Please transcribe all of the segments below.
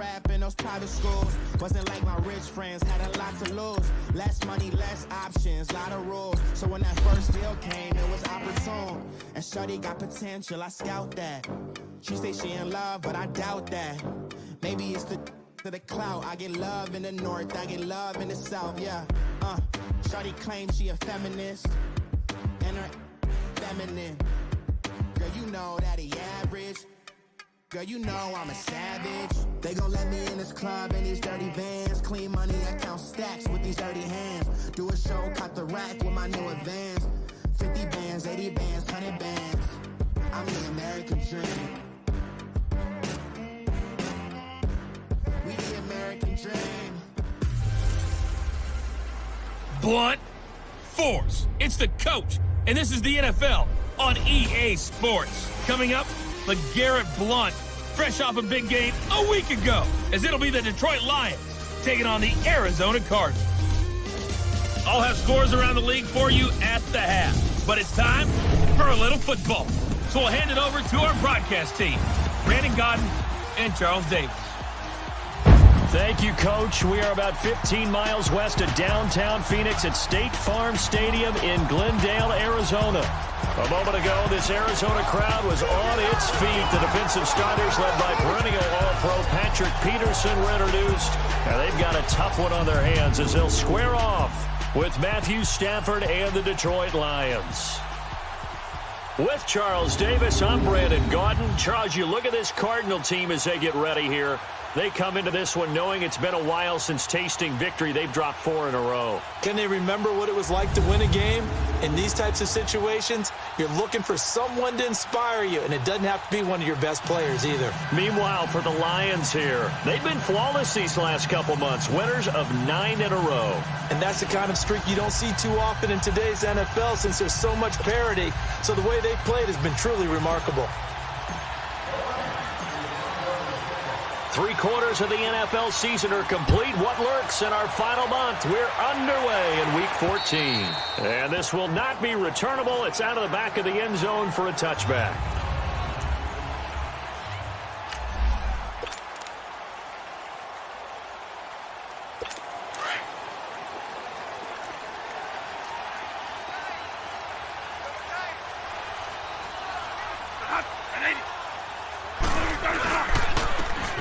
rap in those private schools. Wasn't like my rich friends, had a lot to lose. Less money, less options, lot of rules. So when that first deal came, it was opportune. And shorty got potential, I scout that. She say she in love, but I doubt that. Maybe it's to the clout. I get love in the north, I get love in the south, yeah. Shorty claims she a feminist, and her feminine. Girl, you know that he average. Girl, you know I'm a savage. They gon' let me in this club in these dirty vans. Clean money, I count stacks with these dirty hands. Do a show, cut the rack with my new advance. 50 bands, 80 bands, 100 bands. I'm the American dream. We the American dream. Blunt force. It's the coach, and this is the NFL on EA Sports. Coming up, LeGarrette Blount, fresh off a big game a week ago, as it'll be the Detroit Lions taking on the Arizona Cardinals. I'll have scores around the league for you at the half, but it's time for a little football. So we'll hand it over to our broadcast team, Brandon Godden and Charles Davis. Thank you, Coach. We are about 15 miles west of downtown Phoenix at State Farm Stadium in Glendale, Arizona. A moment ago, this Arizona crowd was on its feet. The defensive starters, led by perennial All-Pro Patrick Peterson, were introduced. And they've got a tough one on their hands as they'll square off with Matthew Stafford and the Detroit Lions. With Charles Davis, I'm Brandon Gaudin. Charles, you look at this Cardinal team as they get ready here. They come into this one knowing it's been a while since tasting victory. They've dropped 4 in a row. Can they remember what it was like to win a game? In these types of situations, you're looking for someone to inspire you, and it doesn't have to be one of your best players either. Meanwhile, for the Lions here, they've been flawless these last couple months, winners of 9 in a row. And that's the kind of streak you don't see too often in today's NFL since there's so much parity. So the way they played has been truly remarkable. 3 quarters of the NFL season are complete. What lurks in our final month? We're underway in Week 14. And this will not be returnable. It's out of the back of the end zone for a touchback.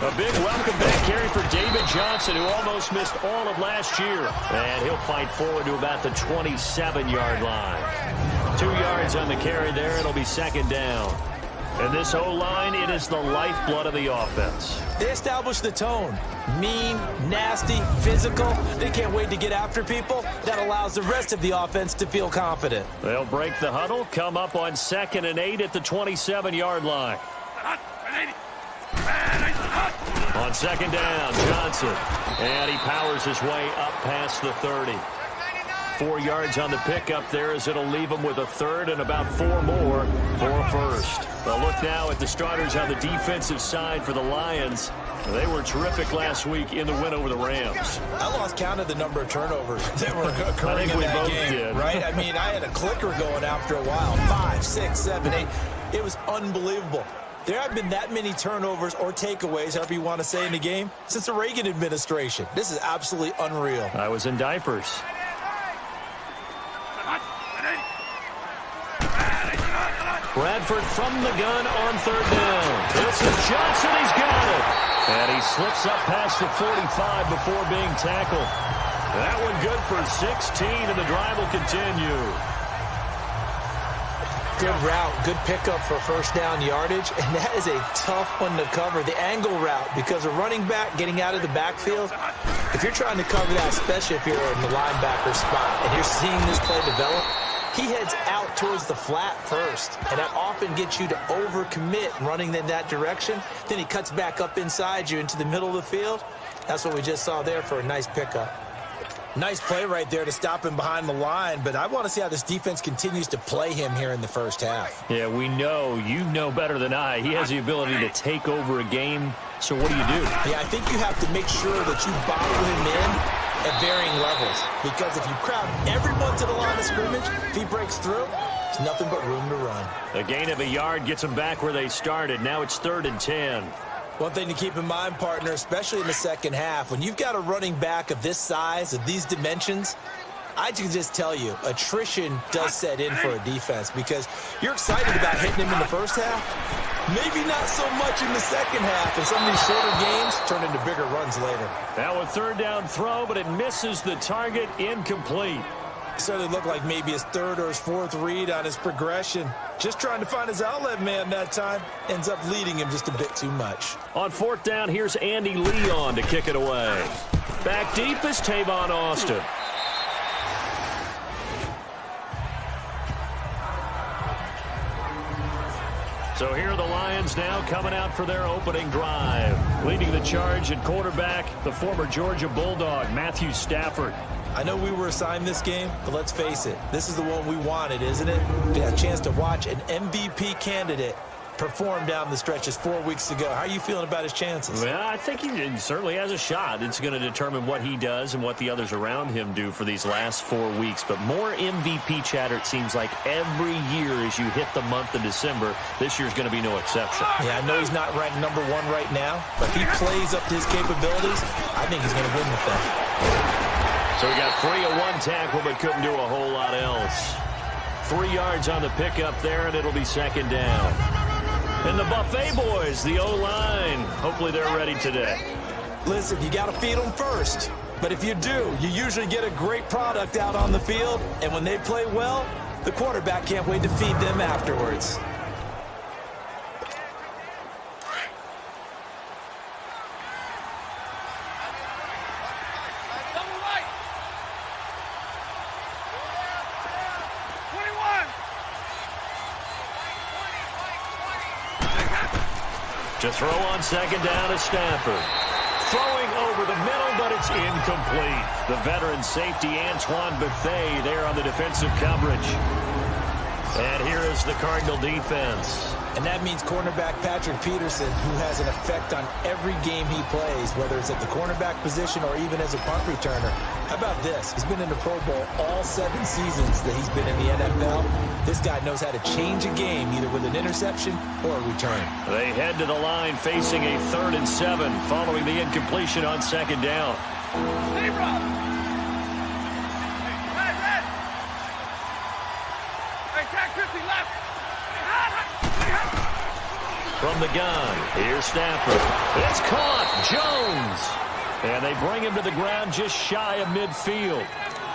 A big welcome back carry for David Johnson, who almost missed all of last year. And he'll fight forward to about the 27-yard line. 2 yards on the carry there. It'll be second down. And this O-line, it is the lifeblood of the offense. They established the tone. Mean, nasty, physical. They can't wait to get after people. That allows the rest of the offense to feel confident. They'll break the huddle, come up on 2nd and 8 at the 27-yard line. On second down, Johnson. And he powers his way up past the 30. 4 yards on the pickup there as it'll leave him with a third and about 4 more for a first. A look now at the starters on the defensive side for the Lions. They were terrific last week in the win over the Rams. I lost count of the number of turnovers that were occurring in that game, did. right? I mean, I had a clicker going after a while. 5, 6, 7, 8. It was unbelievable. There have been that many turnovers or takeaways, however you want to say, in the game since the Reagan administration. This is absolutely unreal. I was in diapers. Bradford from the gun on 3rd down. This is Johnson. He's got it. And he slips up past the 45 before being tackled. That one good for 16, and the drive will continue. Good route, good pickup for first down yardage, and that is a tough one to cover, the angle route, because a running back getting out of the backfield, if you're trying to cover that, especially if you're in the linebacker spot, and you're seeing this play develop, he heads out towards the flat first, and that often gets you to overcommit running in that direction. Then he cuts back up inside you into the middle of the field. That's what we just saw there for a nice pickup. Nice play right there to stop him behind the line, but I want to see how this defense continues to play him here in the first half. Yeah, we know. You know better than I. He has the ability to take over a game, so what do you do? Yeah, I think you have to make sure that you bottle him in at varying levels, because if you crowd everyone to the line of scrimmage, if he breaks through, there's nothing but room to run. A gain of a yard gets them back where they started. Now it's 3rd and 10. One thing to keep in mind, partner, especially in the second half, when you've got a running back of this size, of these dimensions, I can just tell you, attrition does set in for a defense because you're excited about hitting him in the first half. Maybe not so much in the second half, and some of these shorter games turn into bigger runs later. Now a third down throw, but it misses the target, incomplete. Certainly looked like maybe his third or his fourth read on his progression. Just trying to find his outlet man that time. Ends up leading him just a bit too much. On fourth down, here's Andy Leon to kick it away. Back deep is Tavon Austin. So here are the Lions now coming out for their opening drive. Leading the charge at quarterback, the former Georgia Bulldog, Matthew Stafford. I know we were assigned this game, but let's face it, this is the one we wanted, isn't it? We had a chance to watch an MVP candidate perform down the stretches 4 weeks ago. How are you feeling about his chances? Well, I think he certainly has a shot. It's going to determine what he does and what the others around him do for these last 4 weeks. But more MVP chatter, it seems like, every year as you hit the month of December. This year's going to be no exception. Yeah, I know he's not ranked #1 right now, but if he plays up to his capabilities, I think he's going to win with that. So we got 3 of 1 tackle, but couldn't do a whole lot else. 3 yards on the pickup there, and it'll be second down. And the Buffet boys, the O-line, hopefully they're ready today. Listen, you got to feed them first. But if you do, you usually get a great product out on the field. And when they play well, the quarterback can't wait to feed them afterwards. To throw on second down is Stafford. Throwing over the middle, but it's incomplete. The veteran safety, Antoine Bethea, there on the defensive coverage. And here is the Cardinal defense. And that means cornerback Patrick Peterson, who has an effect on every game he plays, whether it's at the cornerback position or even as a punt returner. How about this? He's been in the Pro Bowl all 7 seasons that he's been in the NFL. This guy knows how to change a game, either with an interception or a return. They head to the line facing a 3rd and 7 following the incompletion on second down. Hey, Rob. Hey, Jack Christie left. From the gun, here's Stafford. It's caught. Jones. And they bring him to the ground just shy of midfield.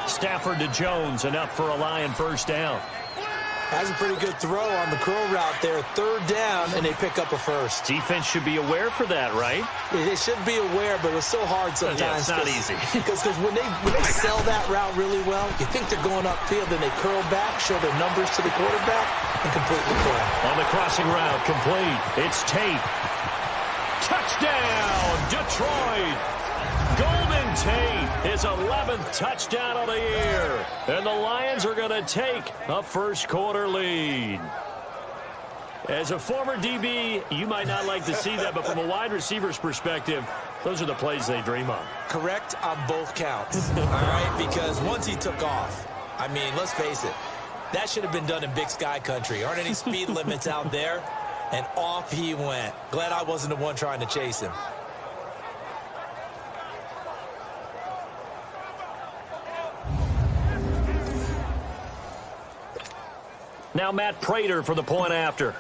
Stafford to Jones, enough for a Lion first down. Has a pretty good throw on the curl route there. 3rd down, and they pick up a first. Defense should be aware for that, right? They should be aware, but it's so hard sometimes. Yeah, it's not easy. Because when they sell that route really well, you think they're going upfield, then they curl back, show their numbers to the quarterback, and completely fail. On the crossing route, complete. It's Tate. Touchdown, Detroit. Golden Tate, his 11th touchdown of the year. And the Lions are going to take a first-quarter lead. As a former DB, you might not like to see that, but from a wide receiver's perspective, those are the plays they dream of. Correct on both counts, all right? Because once he took off, I mean, let's face it, that should have been done in Big Sky Country. Aren't any speed limits out there? And off he went. Glad I wasn't the one trying to chase him. Now Matt Prater for the point after.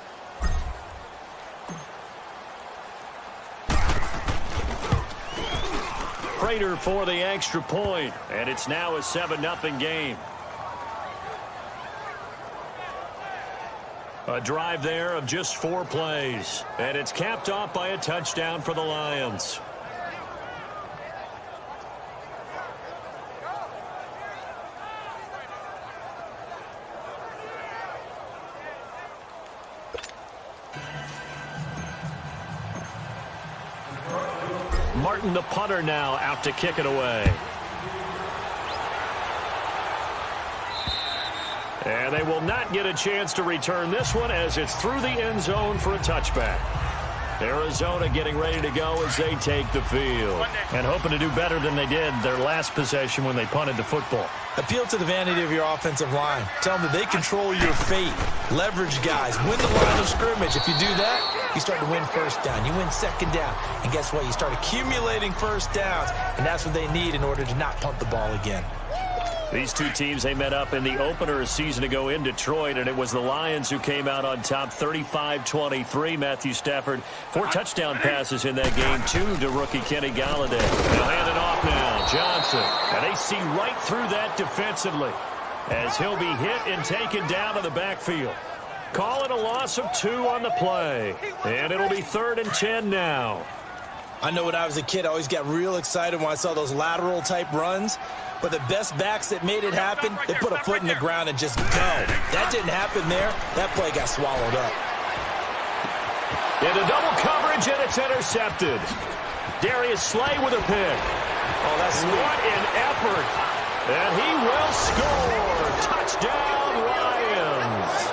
Prater for the extra point, and it's now a 7-0 game. A drive there of just 4 plays, and it's capped off by a touchdown for the Lions. Martin, the punter, now out to kick it away. And they will not get a chance to return this one as it's through the end zone for a touchback. Arizona getting ready to go as they take the field and hoping to do better than they did their last possession when they punted the football. Appeal to the vanity of your offensive line. Tell them that they control your fate. Leverage guys. Win the line of scrimmage. If you do that, you start to win first down. You win second down. And guess what? You start accumulating first downs. And that's what they need in order to not punt the ball again. These two teams, they met up in the opener a season ago in Detroit, and it was the Lions who came out on top 35-23. Matthew Stafford, 4 touchdown passes in that game, 2 to rookie Kenny Galladay. They'll hand it off now. Johnson. And they see right through that defensively as he'll be hit and taken down to the backfield. Call it a loss of 2 on the play. And it'll be 3rd and 10 now. I know when I was a kid, I always got real excited when I saw those lateral type runs. But the best backs that made it happen, they put a foot in the ground and just go. That didn't happen there. That play got swallowed up. Into double coverage, and it's intercepted. Darius Slay with a pick. Oh, that's sweet. What an effort. And he will score. Touchdown, Lions.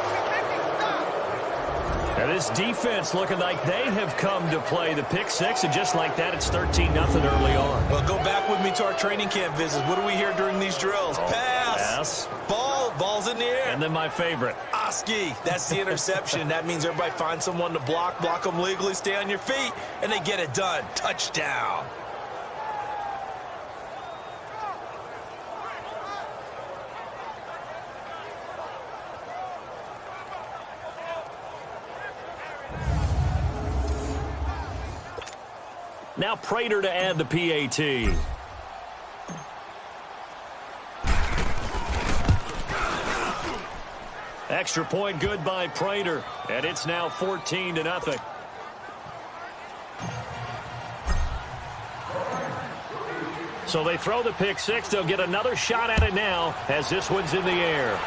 And this defense looking like they have come to play the pick 6, and just like that, it's 13-0 early on. Well, go back with me to our training camp visits. What do we hear during these drills? Pass. Ball's in the air. And then my favorite. Oski. That's the interception. That means everybody finds someone to block them legally, stay on your feet, and they get it done. Touchdown. Now Prater to add the PAT. Extra point good by Prater, and it's now 14-0. So they throw the pick 6. They'll get another shot at it now as this one's in the air.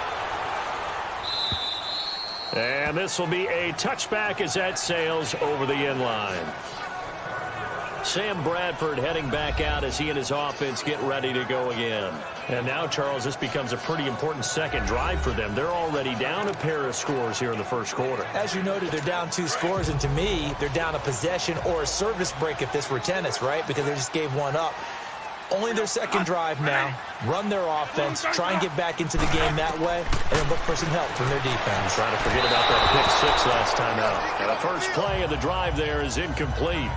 And this will be a touchback as that sails over the end line. Sam Bradford heading back out as he and his offense get ready to go again. And now, Charles, this becomes a pretty important second drive for them. They're already down a pair of scores here in the first quarter. As you noted, they're down 2 scores, and to me, they're down a possession or a service break if this were tennis, right? Because they just gave one up. Only their second drive now. Run their offense, try and get back into the game that way, and then look for some help from their defense. Trying to forget about that pick 6 last time out. And the first play of the drive there is incomplete.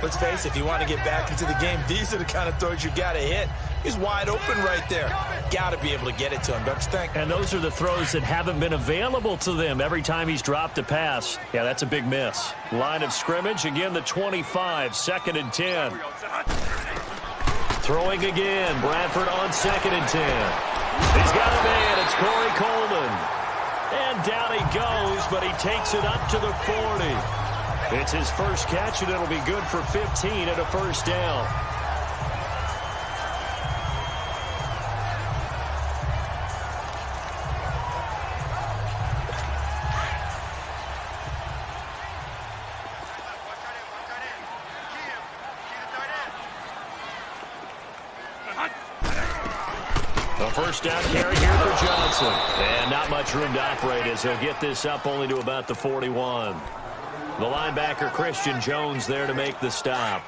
Let's face it, if you want to get back into the game, these are the kind of throws you got to hit. He's wide open right there. Got to be able to get it to him, don't you think? And those are the throws that haven't been available to them every time he's dropped a pass. Yeah, that's a big miss. Line of scrimmage, again the 25, 2nd and 10. Throwing again, Bradford on 2nd and 10. He's got a man, it's Corey Coleman. And down he goes, but he takes it up to the 40. It's his first catch, and it'll be good for 15 and a first down. A first down carry here for Johnson. And not much room to operate as he'll get this up only to about the 41. The linebacker, Christian Jones, there to make the stop.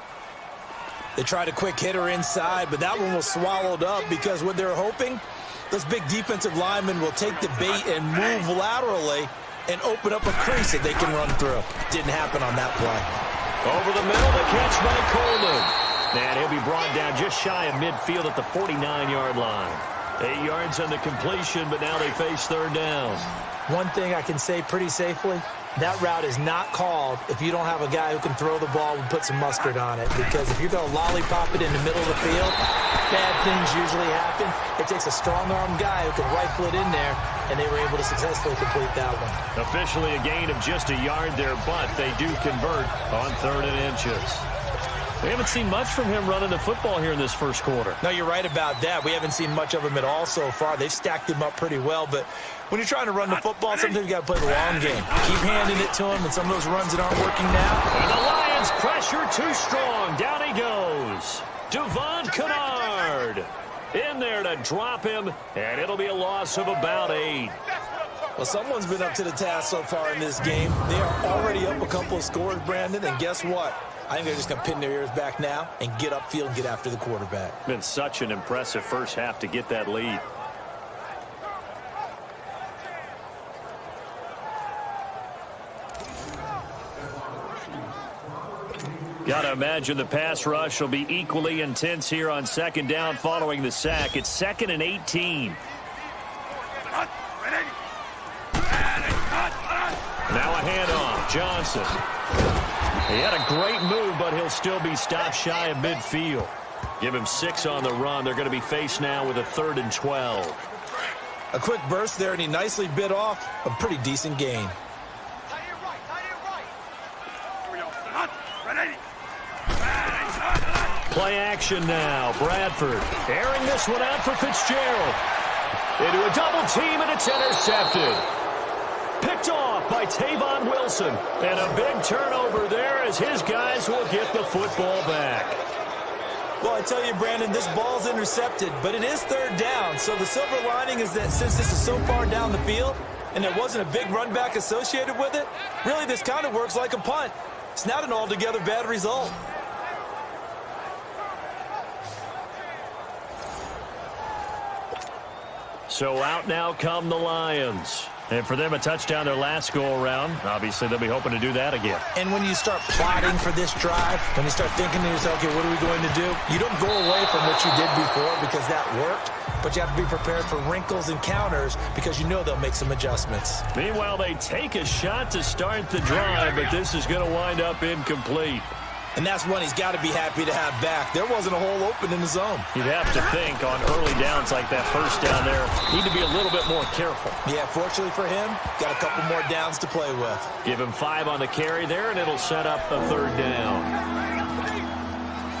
They tried a quick hitter inside, but that one was swallowed up because what they're hoping, those big defensive linemen will take the bait and move laterally and open up a crease that they can run through. Didn't happen on that play. Over the middle, the catch by Coleman. And he'll be brought down just shy of midfield at the 49-yard line. 8 yards on the completion, but now they face 3rd down. One thing I can say pretty safely, that route is not called if you don't have a guy who can throw the ball and put some mustard on it. Because if you're going to lollipop it in the middle of the field, bad things usually happen. It takes a strong-arm guy who can rifle it in there, and they were able to successfully complete that one. Officially a gain of just a yard there, but they do convert on 3rd and inches. We haven't seen much from him running the football here in this first quarter. No, you're right about that. We haven't seen much of him at all so far. They've stacked him up pretty well, but when you're trying to run the football, sometimes you got to play the long game. Keep handing it to him, and some of those runs that aren't working now. And the Lions pressure too strong. Down he goes. Devon Kennard in there to drop him, and it'll be a loss of about 8. Well, someone's been up to the task so far in this game. They are already up a couple of scores, Brandon, and guess what? I think they're just going to pin their ears back now and get upfield and get after the quarterback. Been such an impressive first half to get that lead. Got to imagine the pass rush will be equally intense here on second down following the sack. It's 2nd and 18. Now a handoff. Johnson. He had a great move, but he'll still be stopped shy of midfield. Give him 6 on the run. They're going to be faced now with a 3rd and 12. A quick burst there, and he nicely bit off a pretty decent gain. Play action now. Bradford airing this one out for Fitzgerald. Into a double team, and it's intercepted. Picked off by Tavon Wilson. And a big turnover there as his guys will get the football back. Well, I tell you, Brandon, this ball's intercepted, but it is 3rd down. So the silver lining is that since this is so far down the field and there wasn't a big run back associated with it, really this kind of works like a punt. It's not an altogether bad result. So out now come the Lions. And for them, a touchdown their last go-around. Obviously, they'll be hoping to do that again. And when you start plotting for this drive, when you start thinking to yourself, okay, what are we going to do? You don't go away from what you did before because that worked, but you have to be prepared for wrinkles and counters because you know they'll make some adjustments. Meanwhile, they take a shot to start the drive, but this is going to wind up incomplete. And that's one he's got to be happy to have back. There wasn't a hole open in the zone. You'd have to think on early downs like that first down there, need to be a little bit more careful. Yeah, fortunately for him, got a couple more downs to play with. Give him 5 on the carry there, and it'll set up the 3rd down.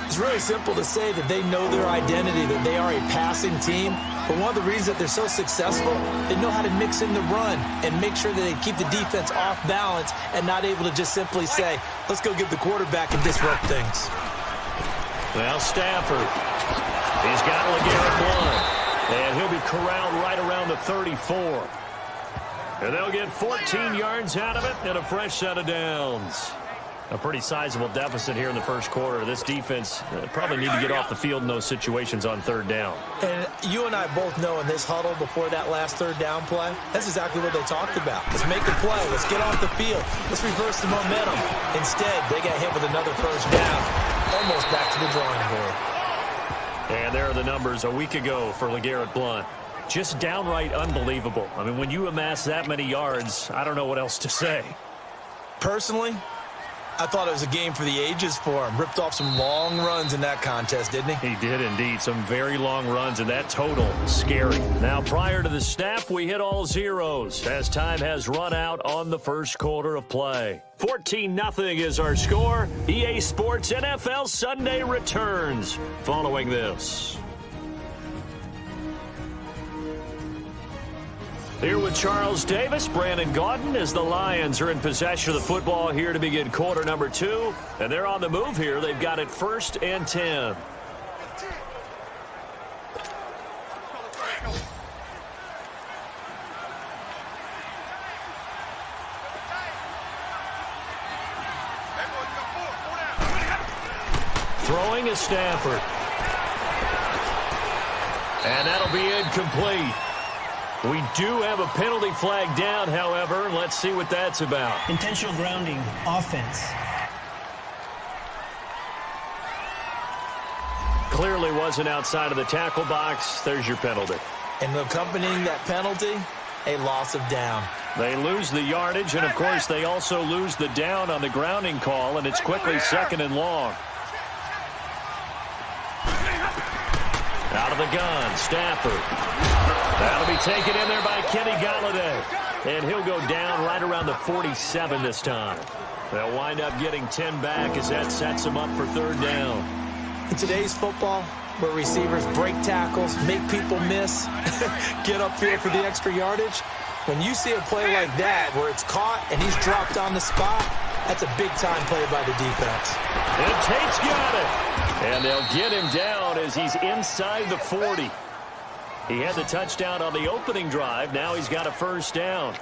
It's really simple to say that they know their identity, that they are a passing team. But one of the reasons that they're so successful, they know how to mix in the run and make sure that they keep the defense off balance and not able to just simply say, let's go get the quarterback and disrupt things. Well, Stafford, he's got LeGarrette Blount, and he'll be corralled right around the 34. And they'll get 14 yards out of it and a fresh set of downs. A pretty sizable deficit here in the first quarter. This defense probably need to get off the field in those situations on 3rd down. And you and I both know in this huddle before that last 3rd down play, that's exactly what they talked about. Let's make a play. Let's get off the field. Let's reverse the momentum. Instead, they got hit with another 1st down. Almost back to the drawing board. And there are the numbers a week ago for LeGarrette Blount. Just downright unbelievable. I mean, when you amass that many yards, I don't know what else to say. Personally, I thought it was a game for the ages for him. Ripped off some long runs in that contest, didn't he? He did indeed. Some very long runs, and that total scary. Now, prior to the snap, we hit all zeros as time has run out on the first quarter of play. 14-0 is our score. EA Sports NFL Sunday returns following this. Here with Charles Davis, Brandon Gaudin, as the Lions are in possession of the football here to begin quarter number 2. And they're on the move here. They've got it 1st and 10. Throwing is Stafford. And that'll be incomplete. We do have a penalty flag down, however. Let's see what that's about. Intentional grounding, offense. Clearly wasn't outside of the tackle box. There's your penalty. And accompanying that penalty, a loss of down. They lose the yardage, and, of course, they also lose the down on the grounding call, and it's quickly 2nd and long. Out of the gun, Stafford. That'll be taken in there by Kenny Golladay. And he'll go down right around the 47 this time. They'll wind up getting 10 back as that sets them up for 3rd down. In today's football, where receivers break tackles, make people miss, get upfield for the extra yardage, when you see a play like that where it's caught and he's dropped on the spot, that's a big-time play by the defense. And Tate's got it. And they'll get him down as he's inside the 40. He had the touchdown on the opening drive. Now he's got a 1st down.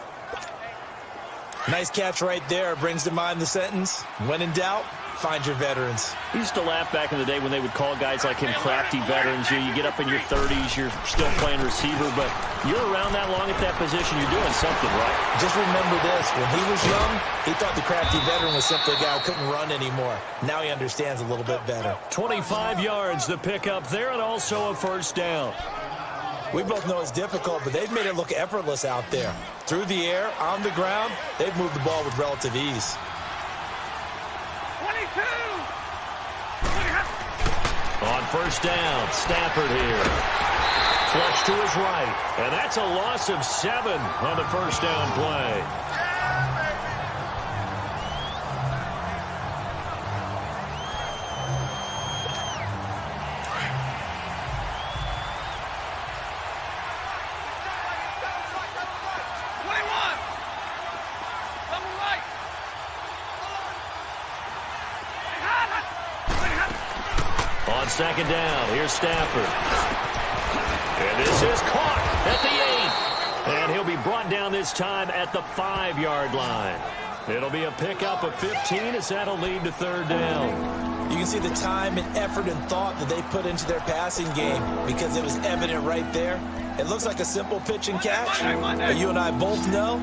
Nice catch right there. Brings to mind the sentence, when in doubt, find your veterans. We used to laugh back in the day when they would call guys like him crafty veterans. You get up in your 30s, you're still playing receiver, but you're around that long at that position, you're doing something right. Just remember this, when he was young, he thought the crafty veteran was simply a guy who couldn't run anymore. Now he understands a little bit better. 25 yards the pickup there, and also a first down. We both know it's difficult, but they've made it look effortless out there. Through the air, on the ground, they've moved the ball with relative ease. 22! On first down, Stafford here. Flush to his right, and that's a loss of 7 on the first down play. On second down, here's Stafford. And this is caught at the 8. And he'll be brought down this time at the 5-yard line. It'll be a pickup of 15 as that'll lead to third down. You can see the time and effort and thought that they put into their passing game because it was evident right there. It looks like a simple pitch and catch, but you and I both know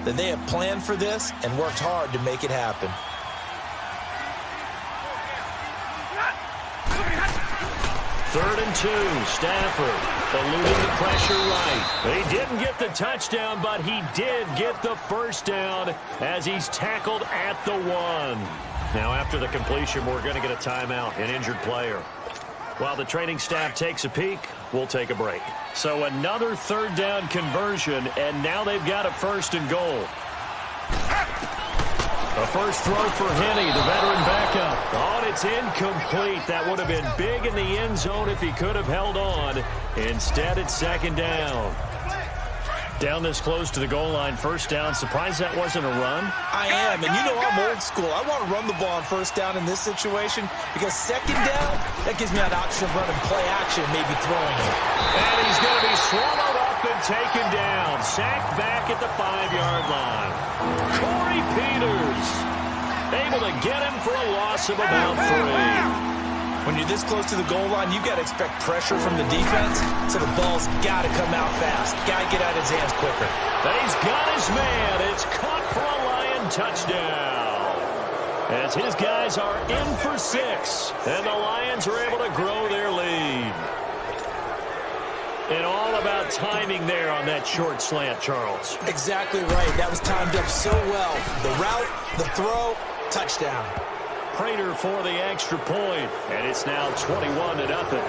that they have planned for this and worked hard to make it happen. Third and 2, Stafford eluding the pressure right. He didn't get the touchdown, but he did get the first down as he's tackled at the 1. Now after the completion, we're going to get a timeout, an injured player. While the training staff takes a peek, we'll take a break. So another third down conversion, and now they've got a first and goal. A first throw for Henne, the veteran backup. Oh, and it's incomplete. That would have been big in the end zone if he could have held on. Instead, it's second down. Down this close to the goal line, first down. Surprised that wasn't a run? I am, and you know I'm old school. I want to run the ball on first down in this situation because second down, that gives me an option of running play action, maybe throwing it. And he's going to be swallowed up and taken down. Sacked back at the 5-yard line. Corey Peters able to get him for a loss of about 3. When you're this close to the goal line, you got to expect pressure from the defense, so the ball's got to come out fast. Got to get out of his hands quicker. He's got his man. It's caught for a Lion touchdown. As his guys are in for 6, and the Lions are able to grow their lead. And all about timing there on that short slant, Charles. Exactly right. That was timed up so well. The route, the throw, touchdown. Prater for the extra point, and it's now 21-0.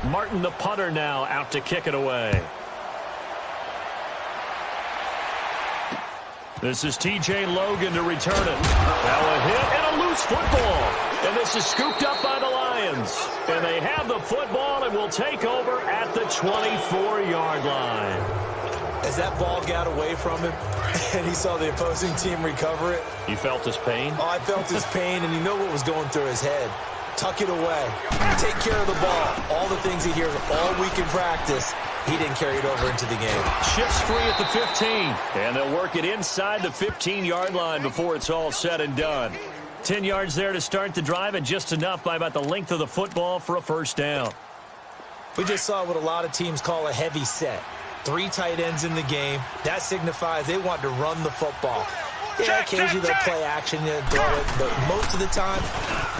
Martin, the punter, now out to kick it away. This is T.J. Logan to return it. Now a hit and a loose football. And this is scooped up by the Lions. And they have the football and will take over at the 24-yard line. As that ball got away from him and he saw the opposing team recover it. You felt his pain? Oh, I felt his pain, and you know what was going through his head. Tuck it away. Take care of the ball. All the things he hears all week in practice. He didn't carry it over into the game. Shifts free at the 15. And they'll work it inside the 15-yard line before it's all said and done. 10 yards there to start the drive, and just enough by about the length of the football for a first down. We just saw what a lot of teams call a heavy set. 3 tight ends in the game. That signifies they want to run the football. Yeah, occasionally they'll play action and throw it, but most of the time,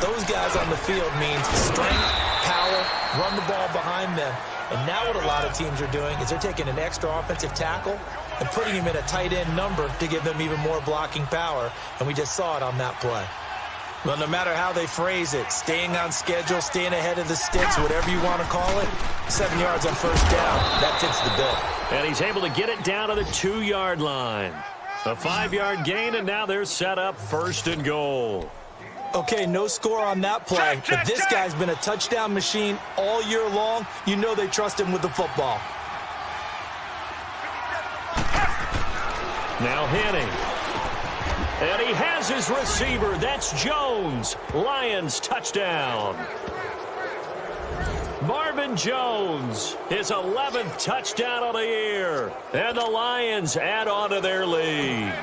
those guys on the field means strength, power, run the ball behind them. And now what a lot of teams are doing is they're taking an extra offensive tackle and putting him in a tight end number to give them even more blocking power, and we just saw it on that play. Well, no matter how they phrase it, staying on schedule, staying ahead of the sticks, whatever you want to call it, 7 yards on first down, that fits the bill. And he's able to get it down to the 2-yard line. A 5-yard gain, and now they're set up first and goal. Okay, no score on that play, but this guy's been a touchdown machine all year long. You know they trust him with the football. Now Henne. And he has his receiver. That's Jones. Lions touchdown. Marvin Jones, his 11th touchdown of the year. And the Lions add on to their lead.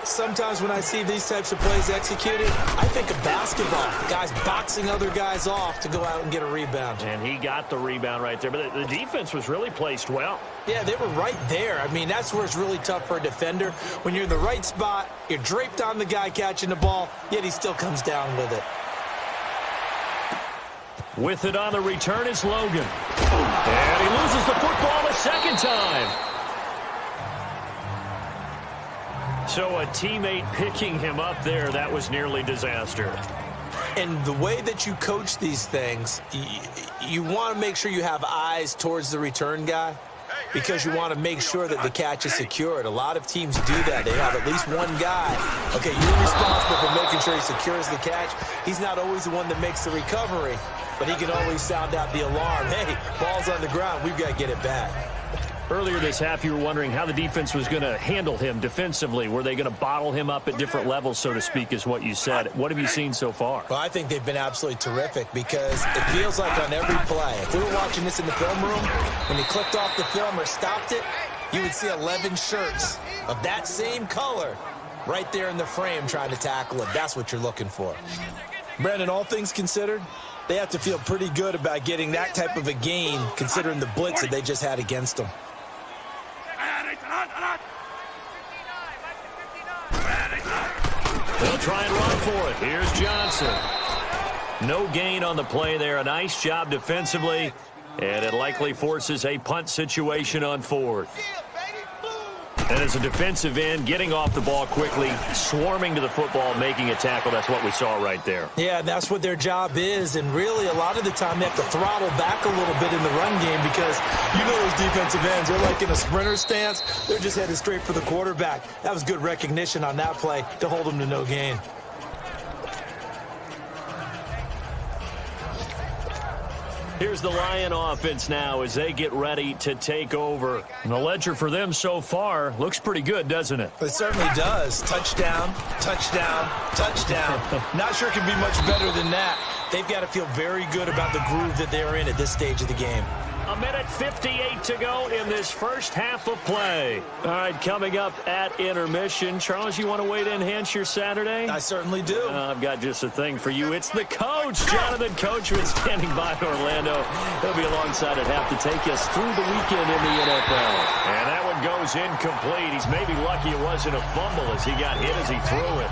Sometimes when I see these types of plays executed, I think of basketball. Guys boxing other guys off to go out and get a rebound. And he got the rebound right there. But the defense was really placed well. Yeah, they were right there. I mean, that's where it's really tough for a defender. When you're in the right spot, you're draped on the guy catching the ball, yet he still comes down with it. With it on the return is Logan. And he loses the football a second time. So a teammate picking him up there, that was nearly disaster. And the way that you coach these things, you want to make sure you have eyes towards the return guy because you want to make sure that the catch is secured. A lot of teams do that. They have at least one guy. Okay, you're responsible for making sure he secures the catch. He's not always the one that makes the recovery, but he can always sound out the alarm. Hey, ball's on the ground. We've got to get it back. Earlier this half, you were wondering how the defense was going to handle him defensively. Were they going to bottle him up at different levels, so to speak, is what you said. What have you seen so far? Well, I think they've been absolutely terrific because it feels like on every play, if we were watching this in the film room, when he clicked off the film or stopped it, you would see 11 shirts of that same color right there in the frame trying to tackle him. That's what you're looking for. Brandon, all things considered, they have to feel pretty good about getting that type of a gain considering the blitz that they just had against them. They'll try and run for it. Here's Johnson. No gain on the play there. A nice job defensively, and it likely forces a punt situation on fourth. And as a defensive end, getting off the ball quickly, swarming to the football, making a tackle, that's what we saw right there. Yeah, that's what their job is, and really a lot of the time they have to throttle back a little bit in the run game because you know those defensive ends, they're like in a sprinter stance. They're just headed straight for the quarterback. That was good recognition on that play to hold them to no gain. Here's the Lion offense now as they get ready to take over. And the ledger for them so far looks pretty good, doesn't it? It certainly does. Touchdown, touchdown, touchdown. Not sure it can be much better than that. They've got to feel very good about the groove that they're in at this stage of the game. 1:58 to go in this first half of play. All right, coming up at intermission. Charles, you want to wait in enhance your Saturday? I certainly do. I've got just a thing for you. It's the coach, Jonathan Coachman, standing by in Orlando. He'll be alongside at half to take us through the weekend in the NFL. And that one goes incomplete. He's maybe lucky it wasn't a fumble as he got hit as he threw it.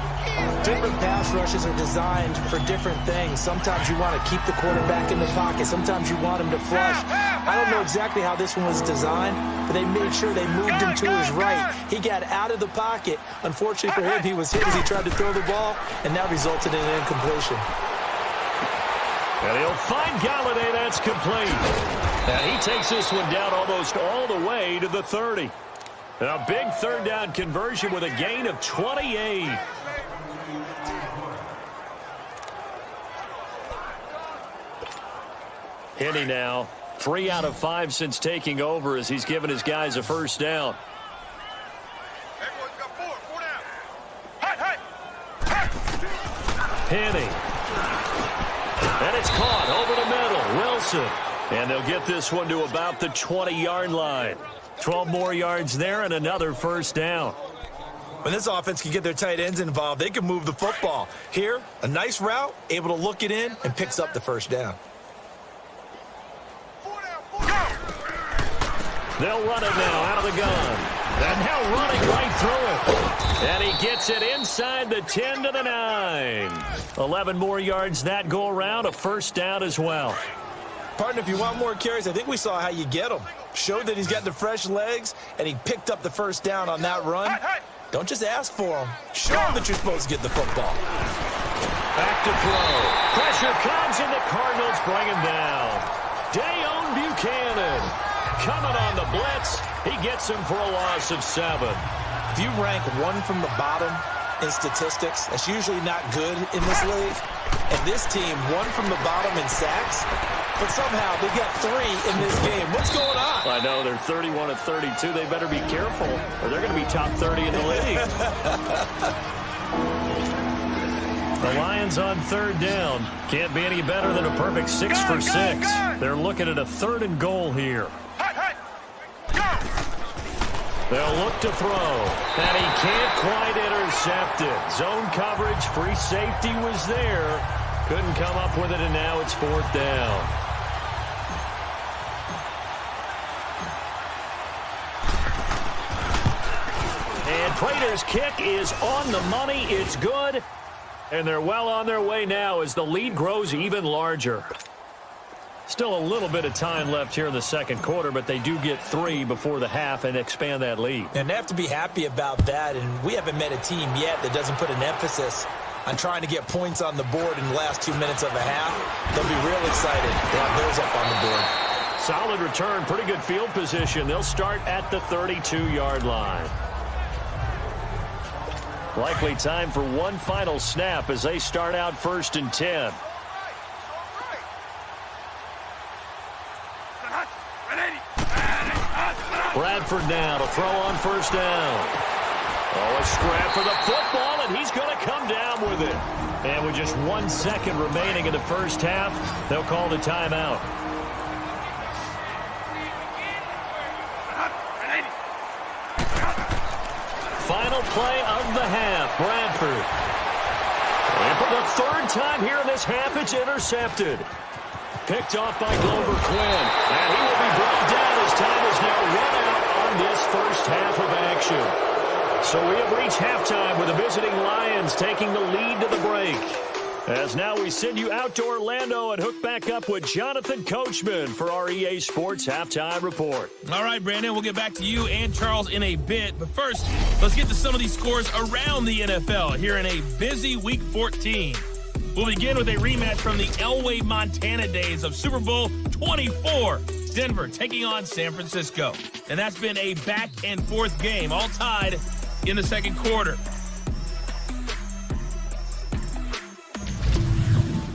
Different pass rushes are designed for different things. Sometimes you want to keep the quarterback in the pocket. Sometimes you want him to flush. I don't know exactly how this one was designed, but they made sure they moved him to his right. He got out of the pocket. Unfortunately for him, he was hit as he tried to throw the ball, and that resulted in an incompletion. And he'll find Galladay. That's complete. And he takes this one down almost all the way to the 30. A big third down conversion with a gain of 28. Henne now, 3 out of 5 since taking over as he's given his guys a first down. Everyone's got four down. Henne. And it's caught over the middle. Wilson. And they'll get this one to about the 20-yard line. 12 more yards there and another first down. When this offense can get their tight ends involved, they can move the football. Here, a nice route, able to look it in, and picks up the first down. They'll run it now out of the gun. And now running right through it. And he gets it inside the 10 to the 9. 11 more yards that go around, a first down as well. Partner, if you want more carries, I think we saw how you get them. Showed that he's got the fresh legs, and he picked up the first down on that run. Don't just ask for them. Show them that you're supposed to get the football. Back to throw. Pressure comes, and the Cardinals bring him down. Dayon Buchanan coming on the blitz. He gets him for a loss of 7. If you rank one from the bottom in statistics, that's usually not good in this league. And this team, one from the bottom in sacks, but somehow they got 3 in this game. What's going on? I know, they're 31 of 32. They better be careful, or they're going to be top 30 in the league. The Lions on 3rd down. Can't be any better than a perfect 6 for 6. They're looking at a 3rd and goal here. They'll look to throw, and he can't quite intercept it. Zone coverage, free safety was there. Couldn't come up with it, and now it's 4th down. And Prater's kick is on the money. It's good. And they're well on their way now as the lead grows even larger. Still a little bit of time left here in the second quarter, but they do get 3 before the half and expand that lead. And they have to be happy about that, and we haven't met a team yet that doesn't put an emphasis on trying to get points on the board in the last 2 minutes of a half. They'll be real excited to have those up on the board. Solid return, pretty good field position. They'll start at the 32-yard line. Likely time for one final snap as they start out 1st and 10. Bradford now to throw on 1st down. Oh, a scrap for the football, and he's going to come down with it. And with just 1 second remaining in the first half, they'll call the timeout. Final play of the half, Bradford. And for the 3rd time here in this half, it's intercepted. Picked off by Glover Quinn. And he will be brought down as time is now run out on this first half of action. So we have reached halftime with the visiting Lions taking the lead to the break. As now we send you out to Orlando and hook back up with Jonathan Coachman for our EA Sports Halftime Report. All right, Brandon, we'll get back to you and Charles in a bit. But first, let's get to some of these scores around the NFL here in a busy Week 14. We'll begin with a rematch from the Elway, Montana days of Super Bowl 24. Denver taking on San Francisco. And that's been a back-and-forth game, all tied in the second quarter.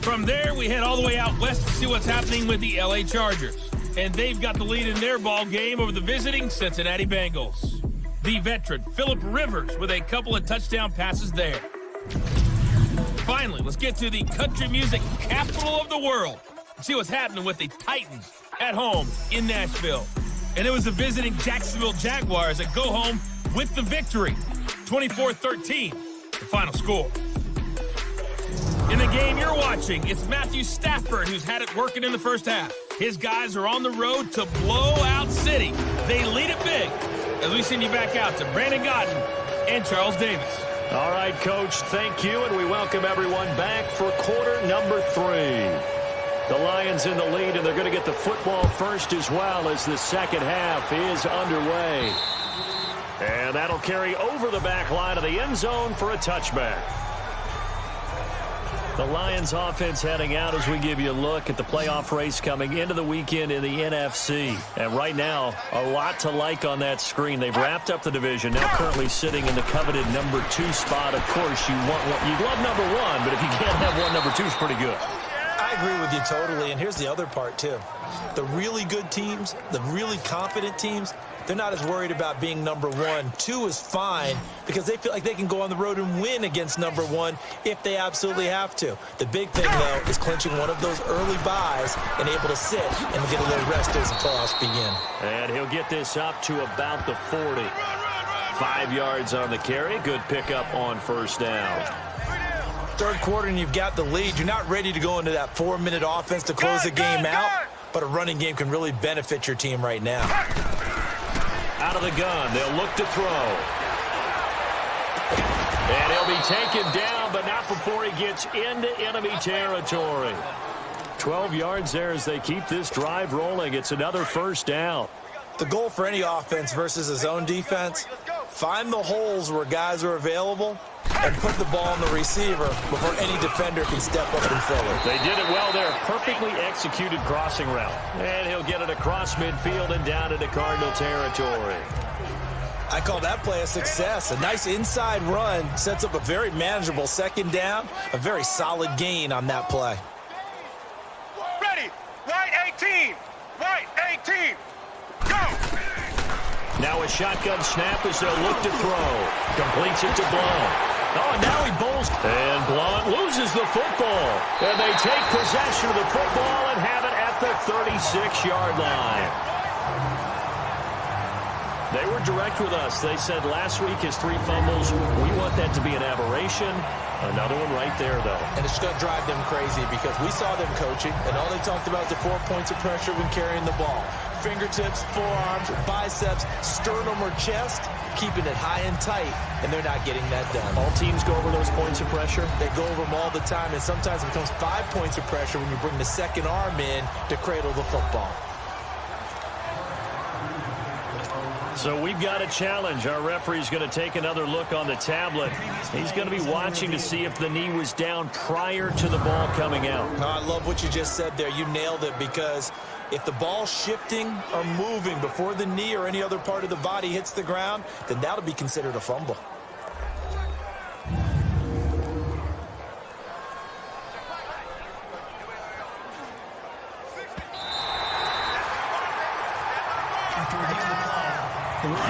From there, we head all the way out west to see what's happening with the LA Chargers. And they've got the lead in their ball game over the visiting Cincinnati Bengals. The veteran, Phillip Rivers, with a couple of touchdown passes there. Finally, let's get to the country music capital of the world and see what's happening with the Titans at home in Nashville. And it was the visiting Jacksonville Jaguars that go home with the victory, 24-13, the final score. In the game you're watching, it's Matthew Stafford who's had it working in the first half. His guys are on the road to Blowout City. They lead it big. As we send you back out to Brandon Godden and Charles Davis. All right, Coach, thank you, and we welcome everyone back for quarter number 3. The Lions in the lead, and they're going to get the football first as well as the second half is underway. And that'll carry over the back line of the end zone for a touchback. The Lions offense heading out as we give you a look at the playoff race coming into the weekend in the NFC. And right now, a lot to like on that screen. They've wrapped up the division, now currently sitting in the coveted number 2 spot. Of course, you'd love number 1, but if you can't have one, number 2 is pretty good. I agree with you totally, and here's the other part, too. The really good teams, the really confident teams, they're not as worried about being number 1. 2 is fine because they feel like they can go on the road and win against number 1 if they absolutely have to. The big thing, though, is clinching one of those early byes and able to sit and get a little rest as the playoffs begin. And he'll get this up to about the 40. 5 yards on the carry. Good pickup on first down. Third quarter and you've got the lead. You're not ready to go into that 4-minute offense to close the game out, but a running game can really benefit your team right now. Out of the gun, they'll look to throw. And he'll be taken down, but not before he gets into enemy territory. 12 yards there as they keep this drive rolling. It's another first down. The goal for any offense versus a zone defense, find the holes where guys are available and put the ball on the receiver before any defender can step up and fill it. They did it well there. Perfectly executed crossing route. And he'll get it across midfield and down into Cardinal territory. I call that play a success. A nice inside run sets up a very manageable second down. A very solid gain on that play. Ready, right team, go! Now a shotgun snap as they'll look to throw. Completes it to Blount. Oh, and now he bowls. And Blount loses the football. And they take possession of the football and have it at the 36-yard line. They were direct with us. They said last week his 3 fumbles. We want that to be an aberration. Another one right there, though. And it's going to drive them crazy because we saw them coaching, and all they talked about is the 4 points of pressure when carrying the ball. Fingertips, forearms, biceps, sternum, or chest, keeping it high and tight, and they're not getting that done. All teams go over those points of pressure? They go over them all the time, and sometimes it becomes 5 points of pressure when you bring the second arm in to cradle the football. So we've got a challenge. Our referee's going to take another look on the tablet. He's going to be watching to see if the knee was down prior to the ball coming out. I love what you just said there. You nailed it, because if the ball's shifting or moving before the knee or any other part of the body hits the ground, then that'll be considered a fumble.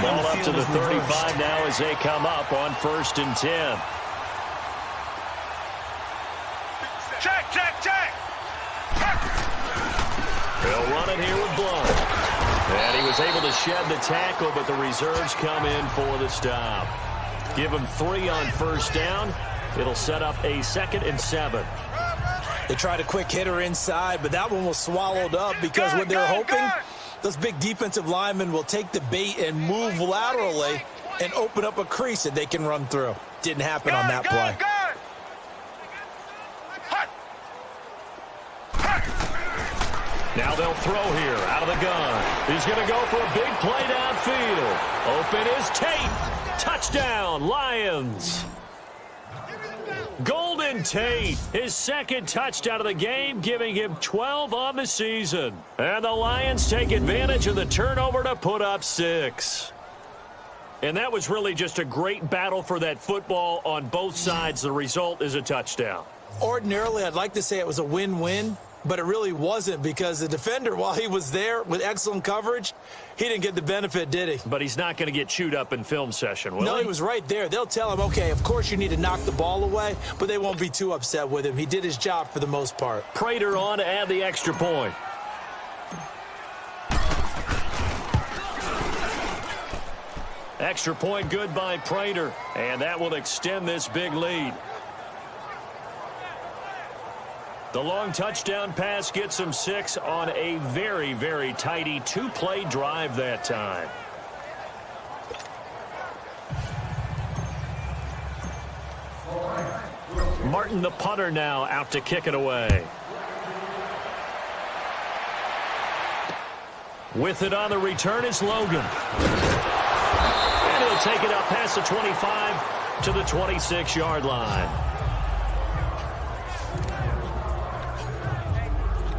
Ball up to the 35 now as they come up on 1st and 10. Check, check, check! They'll run it here with Blount. And he was able to shed the tackle, but the reserves come in for the stop. Give him 3 on 1st down. It'll set up a 2nd and 7. They tried a quick hitter inside, but that one was swallowed up because what they're hoping, those big defensive linemen will take the bait and move laterally and open up a crease that they can run through. Didn't happen on that play. Now they'll throw here out of the gun. He's going to go for a big play downfield. Open is Tate. Touchdown, Lions. Golden Tate, his 2nd touchdown of the game, giving him 12 on the season. And the Lions take advantage of the turnover to put up 6. And that was really just a great battle for that football on both sides. The result is a touchdown. Ordinarily, I'd like to say it was a win-win, but it really wasn't, because the defender, while he was there with excellent coverage, he didn't get the benefit, did he? But he's not going to get chewed up in film session, will he? No, he was right there. They'll tell him, okay, of course you need to knock the ball away, but they won't be too upset with him. He did his job for the most part. Prater on to add the extra point. Extra point good by Prater, and that will extend this big lead. The long touchdown pass gets them 6 on a very, very tidy 2-play drive that time. Martin, the punter, now out to kick it away. With it on the return is Logan. And he'll take it up past the 25 to the 26-yard line.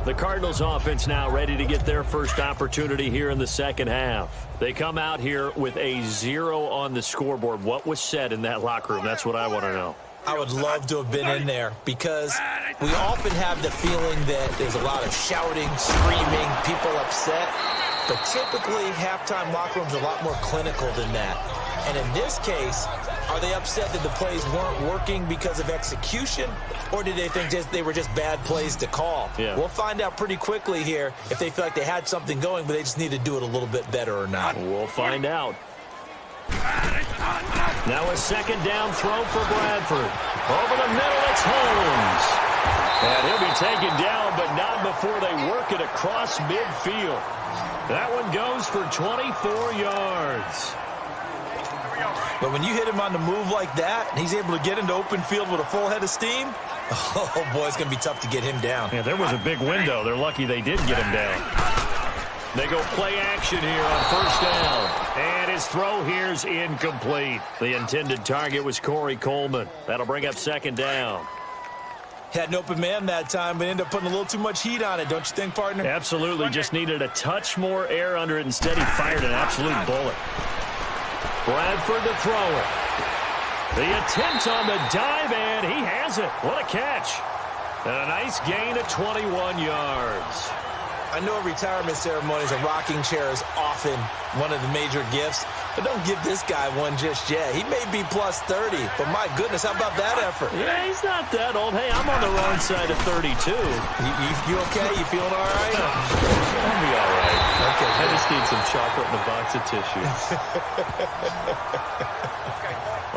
The Cardinals offense now ready to get their first opportunity here in the second half. They come out here with a 0 on the scoreboard. What was said in that locker room? That's what I want to know. I would love to have been in there, because we often have the feeling that there's a lot of shouting, screaming, people upset. But typically, halftime locker rooms are a lot more clinical than that. And in this case, are they upset that the plays weren't working because of execution, or did they think they were just bad plays to call? Yeah. We'll find out pretty quickly here if they feel like they had something going, but they just need to do it a little bit better or not. We'll find out. Now a 2nd down throw for Bradford. Over the middle, it's Holmes. And he'll be taken down, but not before they work it across midfield. That one goes for 24 yards. But when you hit him on the move like that, and he's able to get into open field with a full head of steam, oh, boy, it's going to be tough to get him down. Yeah, there was a big window. They're lucky they did get him down. They go play action here on 1st down. And his throw here is incomplete. The intended target was Corey Coleman. That'll bring up 2nd down. Had an open man that time, but ended up putting a little too much heat on it, don't you think, partner? Absolutely. Just needed a touch more air under it. Instead, he fired an absolute bullet. Bradford to throw it. The attempt on the dive, and he has it. What a catch. And a nice gain of 21 yards. I know retirement ceremonies, a rocking chair is often one of the major gifts, but don't give this guy one just yet. He may be plus 30, but my goodness, how about that effort? Yeah, he's not that old. Hey, I'm on the wrong side of 32. You okay? You feeling all right? I'll be all right. Okay. I just need some chocolate and a box of tissues.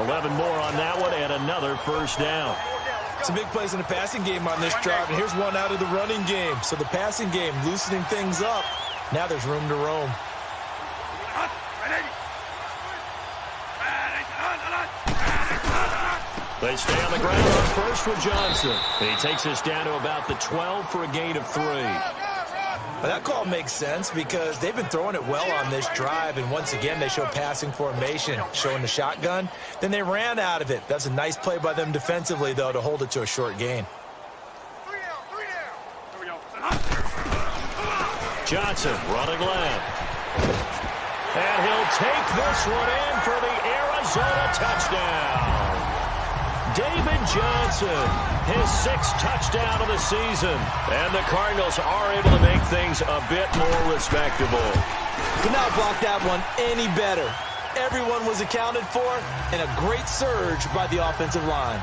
11 more on that one and another first down. Some big plays in the passing game on this drive, and here's one out of the running game. So the passing game loosening things up. Now there's room to roam. They stay on the ground on first with Johnson. He takes us down to about the 12 for a gain of 3. Well, that call makes sense because they've been throwing it well on this drive, and once again they show passing formation, showing the shotgun. Then they ran out of it. That's a nice play by them defensively, though, to hold it to a short gain. Johnson running left. And he'll take this one in for the Arizona touchdown. David Johnson, his 6th touchdown of the season. And the Cardinals are able to make things a bit more respectable. Could not block that one any better. Everyone was accounted for, and a great surge by the offensive line.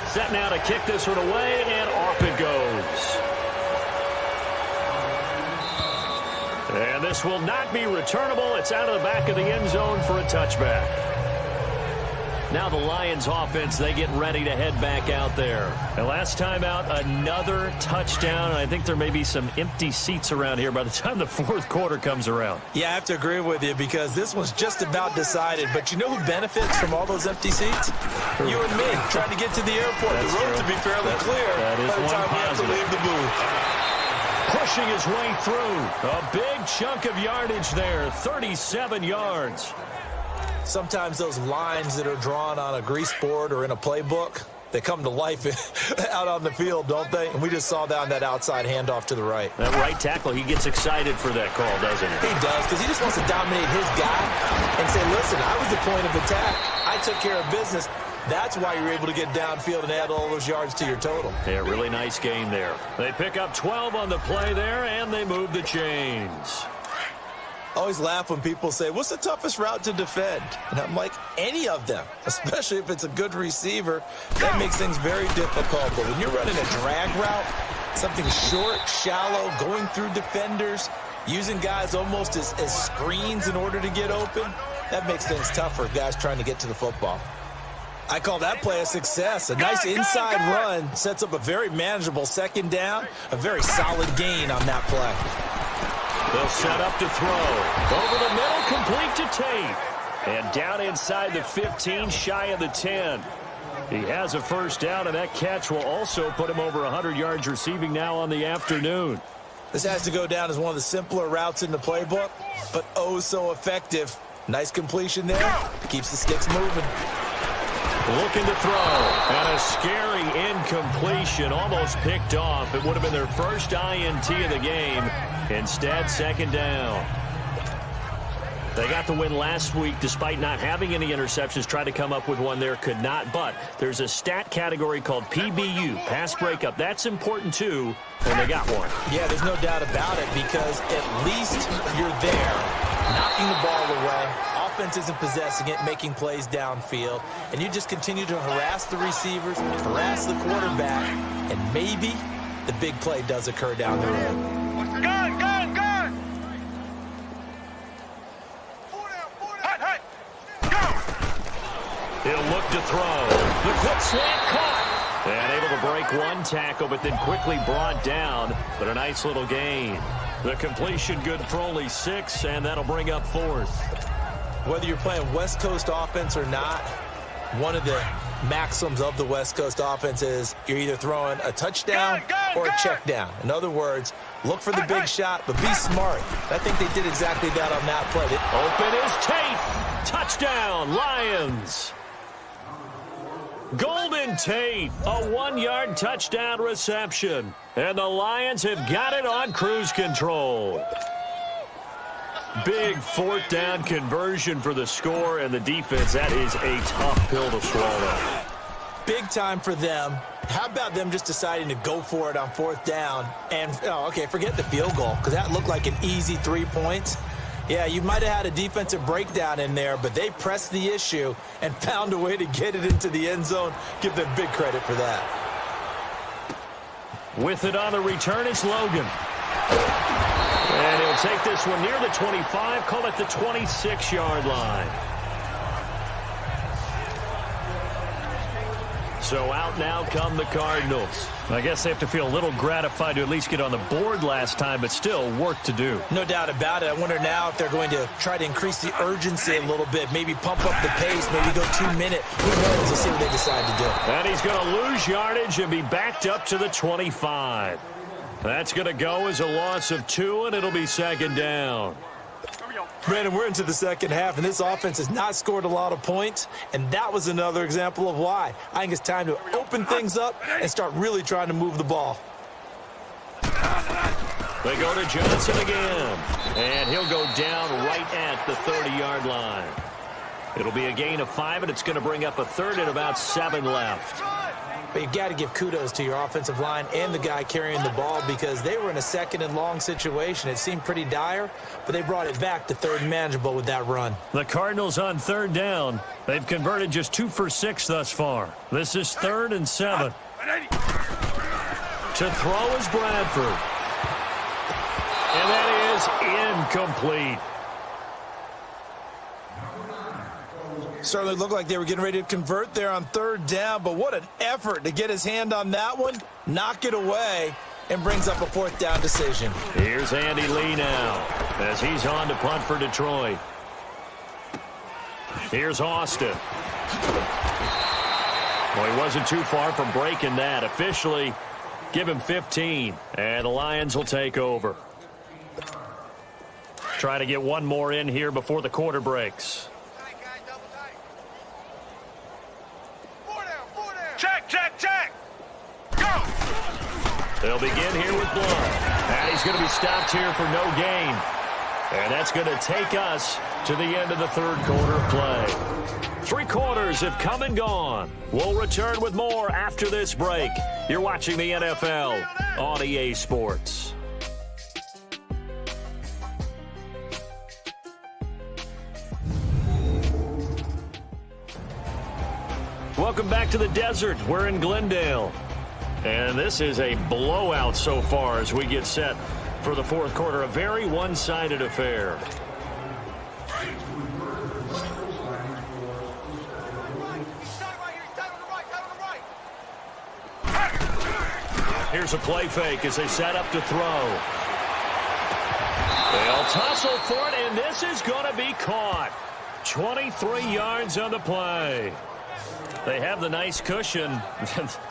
Set now to kick this one away, and off it goes. And this will not be returnable. It's out of the back of the end zone for a touchback. Now the Lions offense, they get ready to head back out there. And last time out, another touchdown. And I think there may be some empty seats around here by the time the 4th quarter comes around. Yeah, I have to agree with you because this one's just about decided. But you know who benefits from all those empty seats? You and me, trying to get to the airport. That's the road true. to be fairly clear that is by the one time we have to positive. leave the booth. Pushing his way through. A big chunk of yardage there, 37 yards. Sometimes those lines that are drawn on a grease board or in a playbook, they come to life out on the field, don't they? And we just saw that on that outside handoff to the right. That right tackle, he gets excited for that call, doesn't he? He does, because he just wants to dominate his guy and say, listen, I was the point of attack. I took care of business. That's why you're able to get downfield and add all those yards to your total. Yeah, really nice game there. They pick up 12 on the play there, and they move the chains. I always laugh when people say, what's the toughest route to defend? And I'm like, any of them, especially if it's a good receiver. That makes things very difficult. But when you're running a drag route, something short, shallow, going through defenders, using guys almost as screens in order to get open, that makes things tough for guys trying to get to the football. I call that play a success. A nice inside run sets up a very manageable 2nd down, a very solid gain on that play. They'll set up to throw. Over the middle, complete to Tate. And down inside the 15, shy of the 10. He has a first down, and that catch will also put him over 100 yards receiving now on the afternoon. This has to go down as one of the simpler routes in the playbook, but oh so effective. Nice completion there. Keeps the sticks moving. Looking to throw. And a scary incompletion, almost picked off. It would have been their first INT of the game. Instead, 2nd down. They got the win last week despite not having any interceptions. Tried to come up with one there, could not. But there's a stat category called PBU, pass breakup. That's important too, and they got one. Yeah, there's no doubt about it because at least you're there, knocking the ball away. Offense isn't possessing it, making plays downfield. And you just continue to harass the receivers, harass the quarterback, and maybe the big play does occur down the road. Gun! Hey! Go! He'll look to throw. The quick slant caught. And able to break one tackle, but then quickly brought down. But a nice little gain. The completion good for only 6, and that'll bring up 4th. Whether you're playing West Coast offense or not, one of the maxims of the West Coast offense is you're either throwing a touchdown or a check down. In other words, look for the big shot, but be smart. I think they did exactly that on that play. Open is Tate. Touchdown, Lions. Golden Tate, a 1-yard touchdown reception. And the Lions have got it on cruise control. Big 4th down conversion for the score, and the defense, that is a tough pill to swallow. Big time for them. How about them just deciding to go for it on 4th down? And, forget the field goal, because that looked like an easy 3 points. Yeah, you might have had a defensive breakdown in there, but they pressed the issue and found a way to get it into the end zone. Give them big credit for that. With it on the return, it's Logan. And he'll take this one near the 25, call it the 26-yard line. So out now come the Cardinals. I guess they have to feel a little gratified to at least get on the board last time, but still work to do. No doubt about it. I wonder now if they're going to try to increase the urgency a little bit, maybe pump up the pace, maybe go 2 minute. Who knows? Let's see what they decide to do. And he's going to lose yardage and be backed up to the 25. That's going to go as a loss of 2, and it'll be 2nd down. Brandon, we're into the second half, and this offense has not scored a lot of points, and that was another example of why. I think it's time to open things up and start really trying to move the ball. They go to Johnson again, and he'll go down right at the 30-yard line. It'll be a gain of 5, and it's going to bring up a 3rd and about 7 left. But you got to give kudos to your offensive line and the guy carrying the ball, because they were in a 2nd and long situation. It seemed pretty dire, but they brought it back to 3rd and manageable with that run. The Cardinals on 3rd down. They've converted just 2 for 6 thus far. This is 3rd and 7. To throw is Bradford. And that is incomplete. Certainly looked like they were getting ready to convert there on 3rd down, but what an effort to get his hand on that one, knock it away, and brings up a 4th down decision. Here's Andy Lee now as he's on to punt for Detroit. Here's Austin. Well, he wasn't too far from breaking that. Officially, give him 15, and the Lions will take over. Try to get one more in here before the quarter breaks. Check. Go. They'll begin here with Blunt. And he's going to be stopped here for no gain. And that's going to take us to the end of the 3rd quarter of play. 3 quarters have come and gone. We'll return with more after this break. You're watching the NFL on EA Sports. Welcome back to the desert. We're in Glendale. And this is a blowout so far as we get set for the 4th quarter. A very one-sided affair. Here's a play fake as they set up to throw. They'll tussle for it, and this is going to be caught. 23 yards on the play. They have the nice cushion.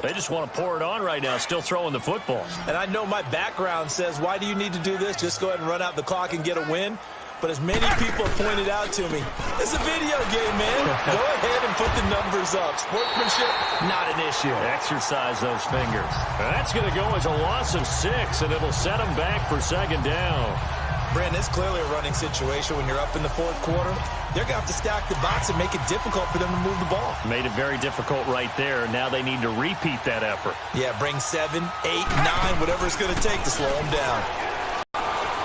They just want to pour it on right now, still throwing the football. And I know my background says, why do you need to do this? Just go ahead and run out the clock and get a win. But as many people have pointed out to me, it's a video game, man. Go ahead and put the numbers up. Sportsmanship, not an issue. Exercise those fingers. That's going to go as a loss of 6, and it'll set them back for 2nd down. Brandon, it's clearly a running situation when you're up in the 4th quarter. They're going to have to stack the box and make it difficult for them to move the ball. Made it very difficult right there. Now they need to repeat that effort. Yeah, bring 7, 8, 9, whatever it's going to take to slow them down.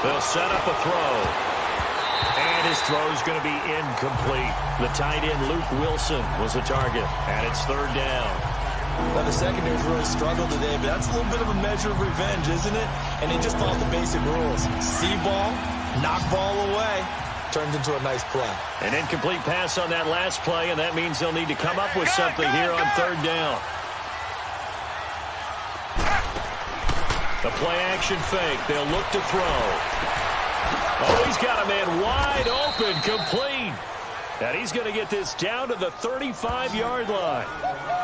They'll set up a throw. And his throw is going to be incomplete. The tight end, Luke Wilson, was the target. And it's 3rd down. Well, the secondary's really struggled today, but that's a little bit of a measure of revenge, isn't it? And they just followed the basic rules. See ball, knock ball away. Turned into a nice play. An incomplete pass on that last play, and that means they'll need to come up with something here on 3rd down. The play action fake. They'll look to throw. Oh, he's got a man wide open, complete. And he's going to get this down to the 35-yard line.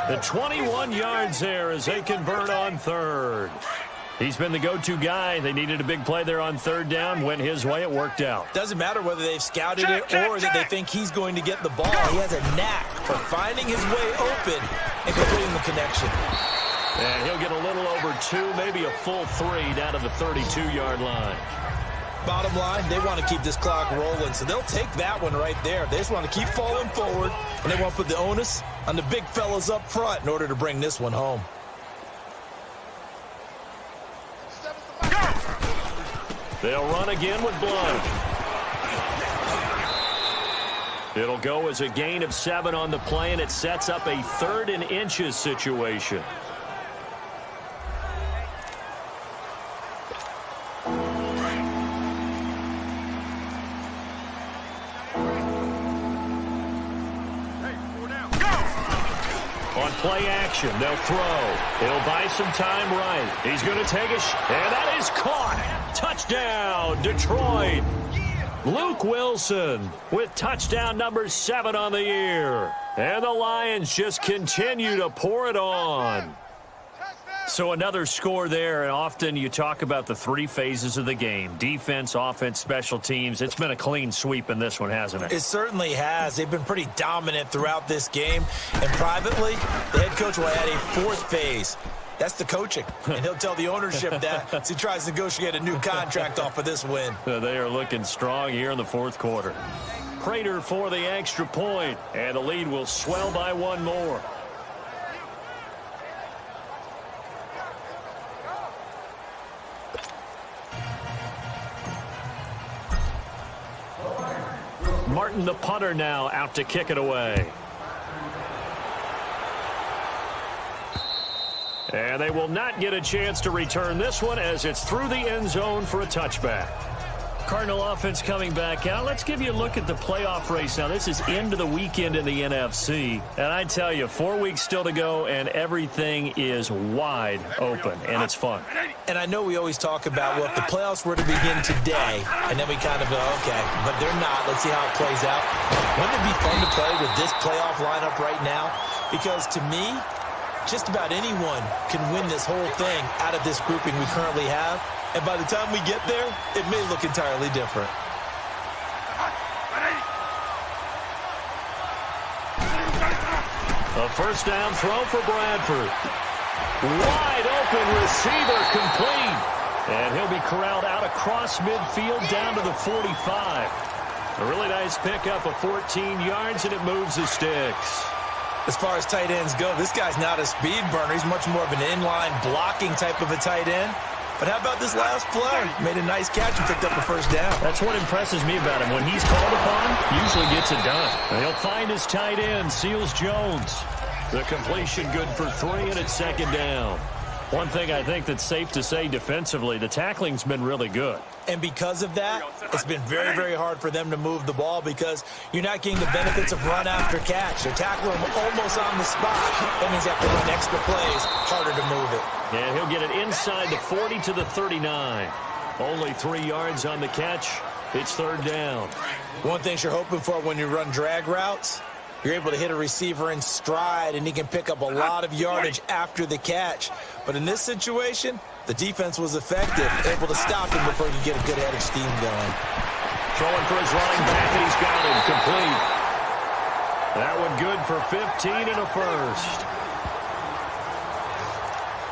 The 21 yards there as they convert on 3rd. He's been the go-to guy. They needed a big play there on 3rd down. Went his way. It worked out. Doesn't matter whether they've scouted it or that they think he's going to get the ball. He has a knack for finding his way open and completing the connection. And he'll get a little over 2, maybe a full 3 down to the 32-yard line. Bottom line, they want to keep this clock rolling, so they'll take that one right there. They just want to keep falling forward, and they want to put the onus on the big fellas up front in order to bring this one home. They'll run again with Blunt. It'll go as a gain of 7 on the play, and it sets up a 3rd and inches situation. On play action, they'll throw. He'll buy some time right. He's going to take a and that is caught. Touchdown, Detroit. Luke Wilson with touchdown number 7 on the year. And the Lions just continue to pour it on. So another score there, and often you talk about the 3 phases of the game. Defense, offense, special teams. It's been a clean sweep in this one, hasn't it? It certainly has. They've been pretty dominant throughout this game. And privately, the head coach will add a 4th phase. That's the coaching. And he'll tell the ownership that as he tries to negotiate a new contract off of this win. They are looking strong here in the 4th quarter. Prater for the extra point, and the lead will swell by 1 more. Martin, the punter, now out to kick it away. And they will not get a chance to return this one as it's through the end zone for a touchback. Cardinal offense coming back out. Let's give you a look at the playoff race now. This is into the weekend in the NFC. And I tell you, 4 weeks still to go, and everything is wide open, and it's fun. And I know we always talk about, well, if the playoffs were to begin today, and then we kind of go, okay, but they're not. Let's see how it plays out. Wouldn't it be fun to play with this playoff lineup right now? Because to me, just about anyone can win this whole thing out of this grouping we currently have. And by the time we get there, it may look entirely different. A first down throw for Bradford. Wide open receiver complete. And he'll be corralled out across midfield down to the 45. A really nice pickup of 14 yards, and it moves the sticks. As far as tight ends go, this guy's not a speed burner. He's much more of an inline blocking type of a tight end. But how about this last play? Made a nice catch and picked up a first down. That's what impresses me about him. When he's called upon, usually gets it done. And he'll find his tight end, Seals Jones. The completion good for 3, and it's 2nd down. One thing I think that's safe to say defensively, the tackling's been really good. And because of that, it's been very, very hard for them to move the ball because you're not getting the benefits of run after catch. They're tackling him almost on the spot. That means you have to run extra plays, harder to move it. And he'll get it inside the 40 to the 39. Only 3 yards on the catch. It's 3rd down. One thing you're hoping for when you run drag routes, you're able to hit a receiver in stride, and he can pick up a lot of yardage after the catch. But in this situation, the defense was effective, able to stop him before he could get a good head of steam going. Throwing for his running back, and he's got him complete. That one good for 15 and a first.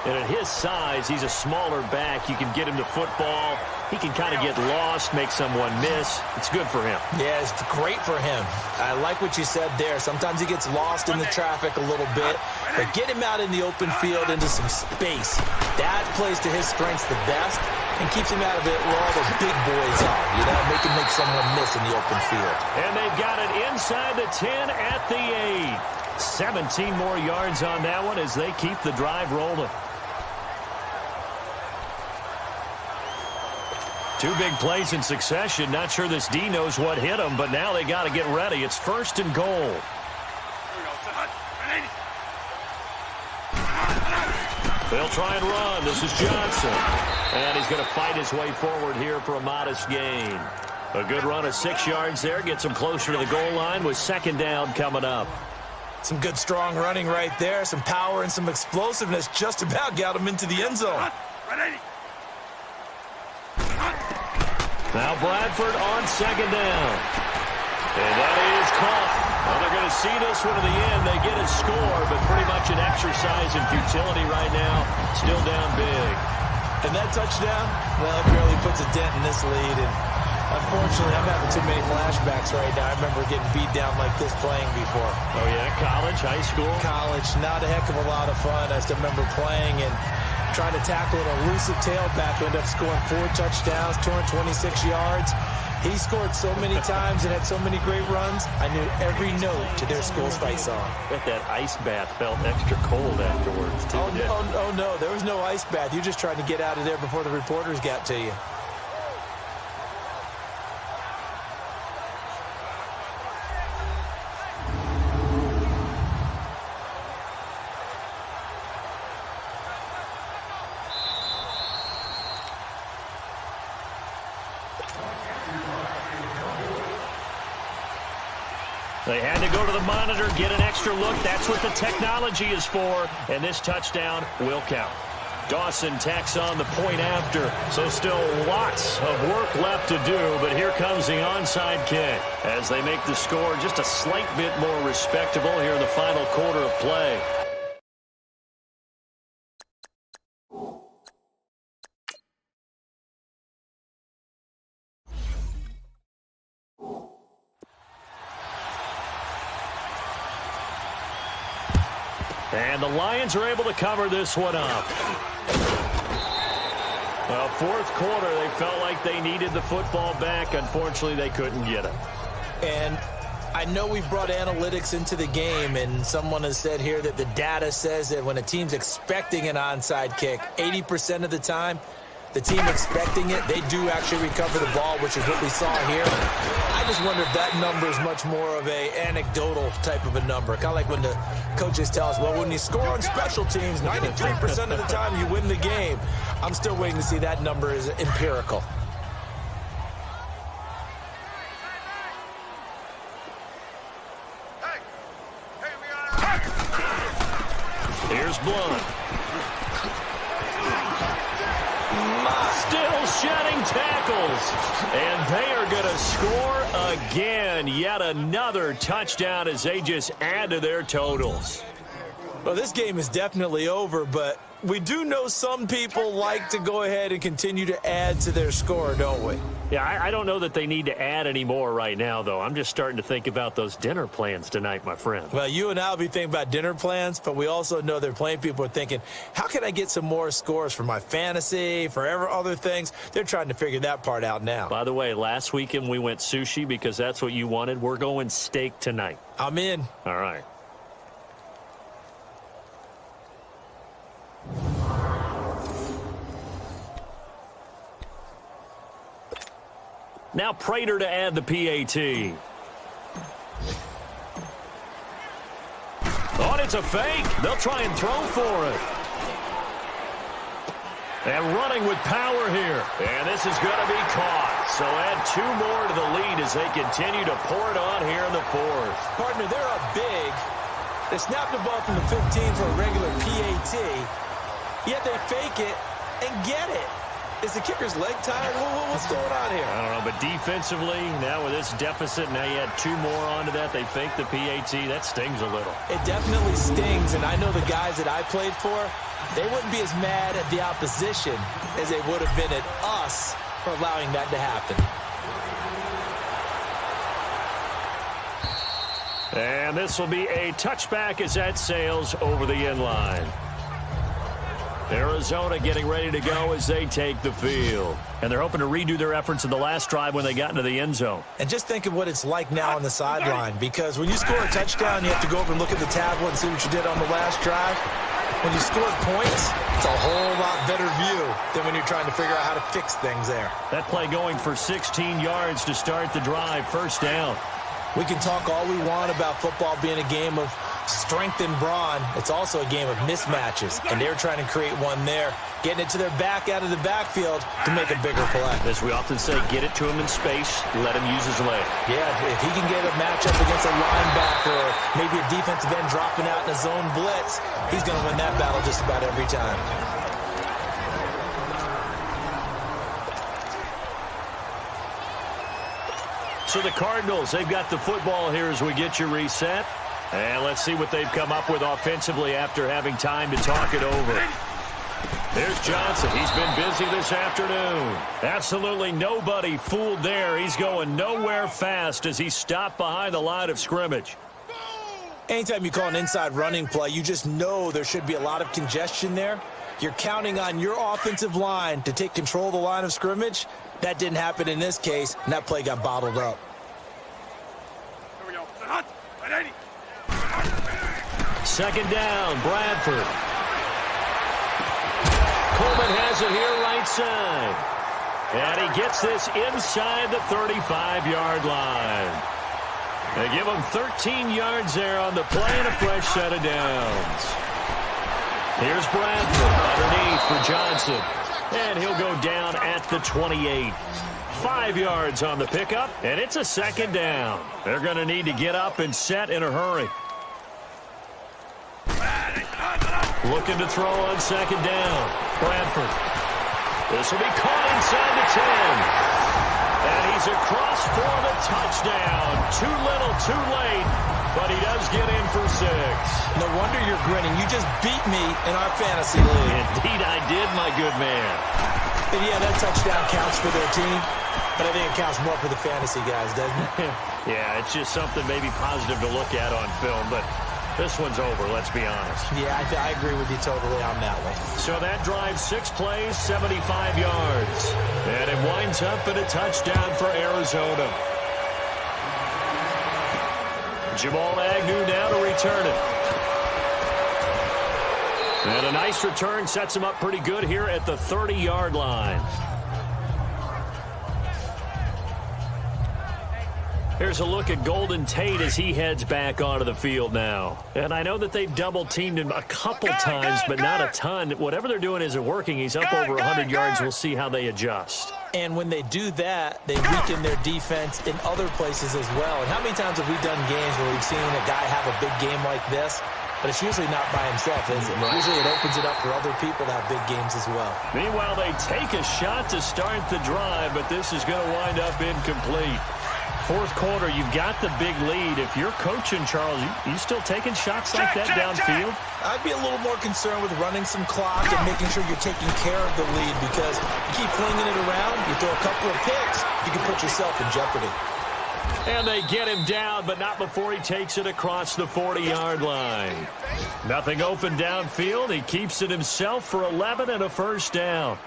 And at his size, he's a smaller back. You can get him to football. He can kind of get lost, make someone miss. It's good for him. Yeah, it's great for him. I like what you said there. Sometimes he gets lost in the traffic a little bit, but get him out in the open field into some space. That plays to his strengths the best and keeps him out of it where all those big boys are. You know, make someone miss in the open field. And they've got it inside the 10 at the 8. 17 more yards on that one as they keep the drive rolling. 2 big plays in succession. Not sure this D knows what hit him, but now they got to get ready. It's 1st and goal. They'll try and run. This is Johnson. And he's going to fight his way forward here for a modest gain. A good run of 6 yards there. Gets him closer to the goal line with 2nd down coming up. Some good, strong running right there. Some power and some explosiveness just about got him into the end zone. Now Bradford on 2nd down. And that is caught. Well, they're going to see this one to the end. They get a score, but pretty much an exercise in futility right now. Still down big. And that touchdown, well, it barely puts a dent in this lead. And unfortunately, I'm having too many flashbacks right now. I remember getting beat down like this playing before. Oh, yeah? College, high school? College, not a heck of a lot of fun. I still remember playing, and trying to tackle an elusive tailback who ended up scoring 4 touchdowns, 226 yards. He scored so many times and had so many great runs, I knew every note to their school's fight song. Bet that ice bath felt extra cold afterwards, too. Oh, no, there was no ice bath. You're just trying to get out of there before the reporters got to you. They had to go to the monitor, get an extra look. That's what the technology is for, and this touchdown will count. Dawson tacks on the point after, so still lots of work left to do, but here comes the onside kick as they make the score just a slight bit more respectable here in the final quarter of play. And the Lions are able to cover this one up. Well, fourth quarter, they felt like they needed the football back. Unfortunately, they couldn't get it. And I know we've brought analytics into the game, and someone has said here that the data says that when a team's expecting an onside kick, 80% of the time, the team expecting it, they do actually recover the ball, which is what we saw here. I just wonder if that number is much more of a anecdotal type of a number. Kind of like when the coaches tell us, well, when you score on special teams, 93% of the time you win the game. I'm still waiting to see that number is empirical. Here's Blunt. Still shedding tackles. And they are going to score again. Yet another touchdown as they just add to their totals. Well, this game is definitely over, but we do know some people like to go ahead and continue to add to their score, don't we? Yeah, I don't know that they need to add any more right now, though. I'm just starting to think about those dinner plans tonight, my friend. Well, you and I will be thinking about dinner plans, but we also know they're playing people are thinking, how can I get some more scores for my fantasy, for other things? They're trying to figure that part out now. By the way, last weekend we went sushi because that's what you wanted. We're going steak tonight. I'm in. All right. Now Prater to add the PAT. Oh, and it's a fake. They'll try and throw for it. And running with power here. And this is going to be caught. So add 2 more to the lead as they continue to pour it on here in the fourth. Partner, they're up big. They snapped the ball from the 15 for a regular PAT. Yet they fake it and get it. Is the kicker's leg tired? What's going on here? I don't know, but defensively, now with this deficit, now you add 2 more onto that. They fake the PAT. That stings a little. It definitely stings, and I know the guys that I played for, they wouldn't be as mad at the opposition as they would have been at us for allowing that to happen. And this will be a touchback as that sails over the end line. Arizona getting ready to go as they take the field. And they're hoping to redo their efforts in the last drive when they got into the end zone. And just think of what it's like now on the sideline, because when you score a touchdown, you have to go over and look at the tablet and see what you did on the last drive. When you score points, it's a whole lot better view than when you're trying to figure out how to fix things there. That play going for 16 yards to start the drive, first down. We can talk all we want about football being a game of strength and brawn. It's also a game of mismatches, and they're trying to create one there, getting it to their back out of the backfield to make a bigger play. As we often say, get it to him in space, let him use his leg. Yeah, if he can get a matchup against a linebacker or maybe a defensive end dropping out in a zone blitz, he's going to win that battle just about every time. So the Cardinals, they've got the football here as we get you reset. And let's see what they've come up with offensively after having time to talk it over. There's Johnson. He's been busy this afternoon. Absolutely nobody fooled there. He's going nowhere fast as he stopped behind the line of scrimmage. Anytime you call an inside running play, you just know there should be a lot of congestion there. You're counting on your offensive line to take control of the line of scrimmage. That didn't happen in this case, and that play got bottled up. Second down, Bradford. Coleman has it here right side. And he gets this inside the 35-yard line. They give him 13 yards there on the play and a fresh set of downs. Here's Bradford underneath for Johnson. And he'll go down at the 28. 5 yards on the pickup, and it's a second down. They're going to need to get up and set in a hurry. Looking to throw on second down. Bradford. This will be caught inside the 10. And he's across for the touchdown. Too little, too late, but he does get in for 6. No wonder you're grinning. You just beat me in our fantasy league. Indeed I did, my good man. And yeah, that touchdown counts for their team, but I think it counts more for the fantasy guys, doesn't it? Yeah, it's just something maybe positive to look at on film, but this one's over, let's be honest. Yeah, I agree with you totally on that one. So that drives 6 plays, 75 yards. And it winds up in a touchdown for Arizona. Jamal Agnew now to return it. And a nice return sets him up pretty good here at the 30-yard line. Here's a look at Golden Tate as he heads back onto the field now. And I know that they've double-teamed him a couple times, but not a ton. Whatever they're doing isn't working. He's up over 100 yards. We'll see how they adjust. And when they do that, they weaken their defense in other places as well. And how many times have we done games where we've seen a guy have a big game like this? But it's usually not by himself, is it? Right. Usually it opens it up for other people to have big games as well. Meanwhile, they take a shot to start the drive, but this is going to wind up incomplete. Fourth quarter, you've got the big lead. If you're coaching, Charles, you still taking shots like that downfield? I'd be a little more concerned with running some clock and making sure you're taking care of the lead, because you keep flinging it around, you throw a couple of picks, you can put yourself in jeopardy. And they get him down, but not before he takes it across the 40-yard line. Nothing open downfield. He keeps it himself for 11 and a first down.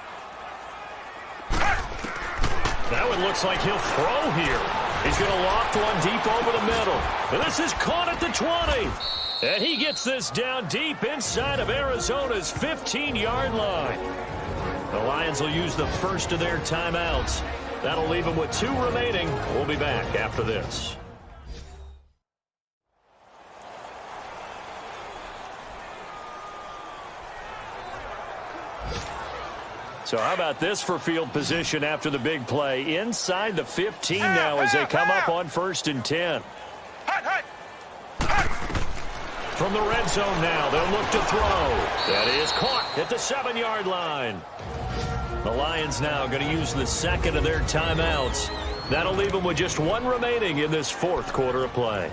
That one looks like he'll throw here. He's going to loft one deep over the middle. And this is caught at the 20. And he gets this down deep inside of Arizona's 15-yard line. The Lions will use the first of their timeouts. That'll leave them with 2 remaining. We'll be back after this. So how about this for field position after the big play? Inside the 15 now as they come up on 1st and 10. From the red zone now, they'll look to throw. That is caught at the 7-yard line. The Lions now going to use the second of their timeouts. That'll leave them with just 1 remaining in this 4th quarter of play.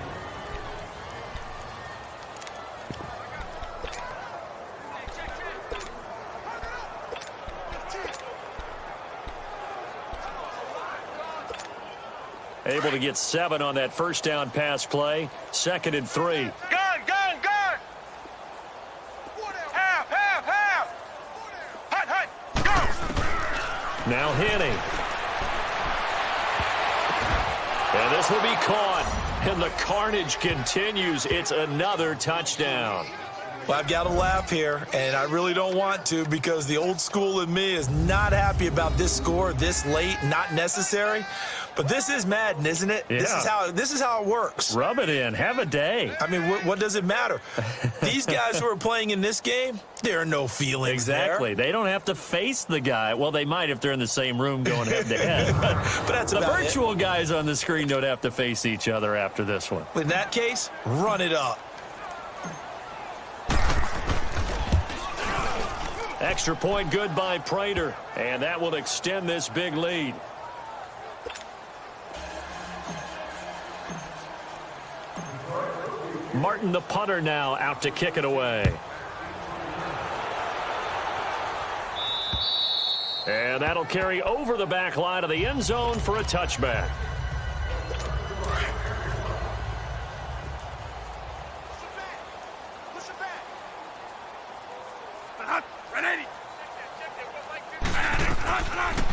Able to get 7 on that first down pass play. 2nd and 3. Gun! Half! Hut! Go! Now Henne. And this will be caught. And the carnage continues. It's another touchdown. Well, I've got to laugh here, and I really don't want to, because the old school in me is not happy about this score this late, not necessary. But this is Madden, isn't it? Yeah. This is how it works. Rub it in. Have a day. I mean, what does it matter? These guys who are playing in this game, there are no feelings Exactly. there. They don't have to face the guy. Well, they might if they're in the same room going head-to-head. But that's the about virtual guys on the screen don't have to face each other after this one. In that case, run it up. Extra point good by Prater, and that will extend this big lead. Martin, the punter, now out to kick it away. And that'll carry over the back line of the end zone for a touchback.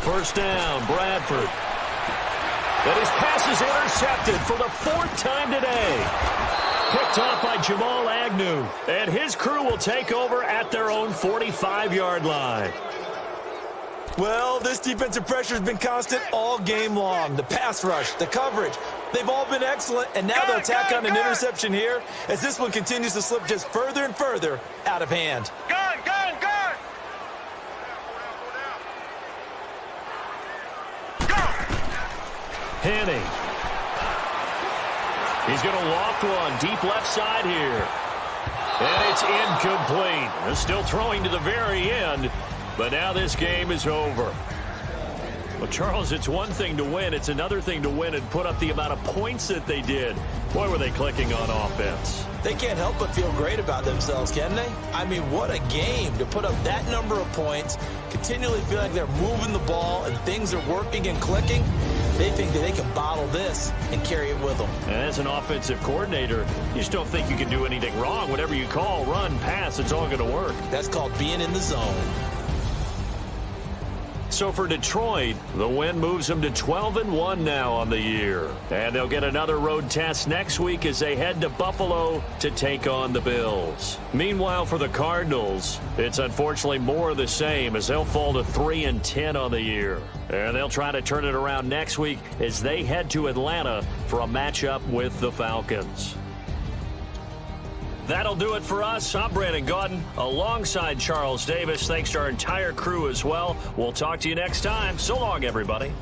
First down, Bradford. And his pass is intercepted for the 4th time today. Picked off by Jamal Agnew. And his crew will take over at their own 45-yard line. Well, this defensive pressure has been constant all game long. The pass rush, the coverage, they've all been excellent. And now they'll tack on an interception here as this one continues to slip just further and further out of hand. Gun! Henne. He's going to loft one deep left side here. And it's incomplete. They're still throwing to the very end, but now this game is over. Well, Charles, it's one thing to win. It's another thing to win and put up the amount of points that they did. Boy, were they clicking on offense. They can't help but feel great about themselves, can they? I mean, what a game to put up that number of points, continually feel like they're moving the ball and things are working and clicking. They think that they can bottle this and carry it with them. And as an offensive coordinator, you just don't think you can do anything wrong. Whatever you call, run, pass, it's all going to work. That's called being in the zone. So for Detroit, the win moves them to 12-1 now on the year. And they'll get another road test next week as they head to Buffalo to take on the Bills. Meanwhile, for the Cardinals, it's unfortunately more of the same as they'll fall to 3-10 on the year. And they'll try to turn it around next week as they head to Atlanta for a matchup with the Falcons. That'll do it for us. I'm Brandon Gaudin alongside Charles Davis. Thanks to our entire crew as well. We'll talk to you next time. So long, everybody.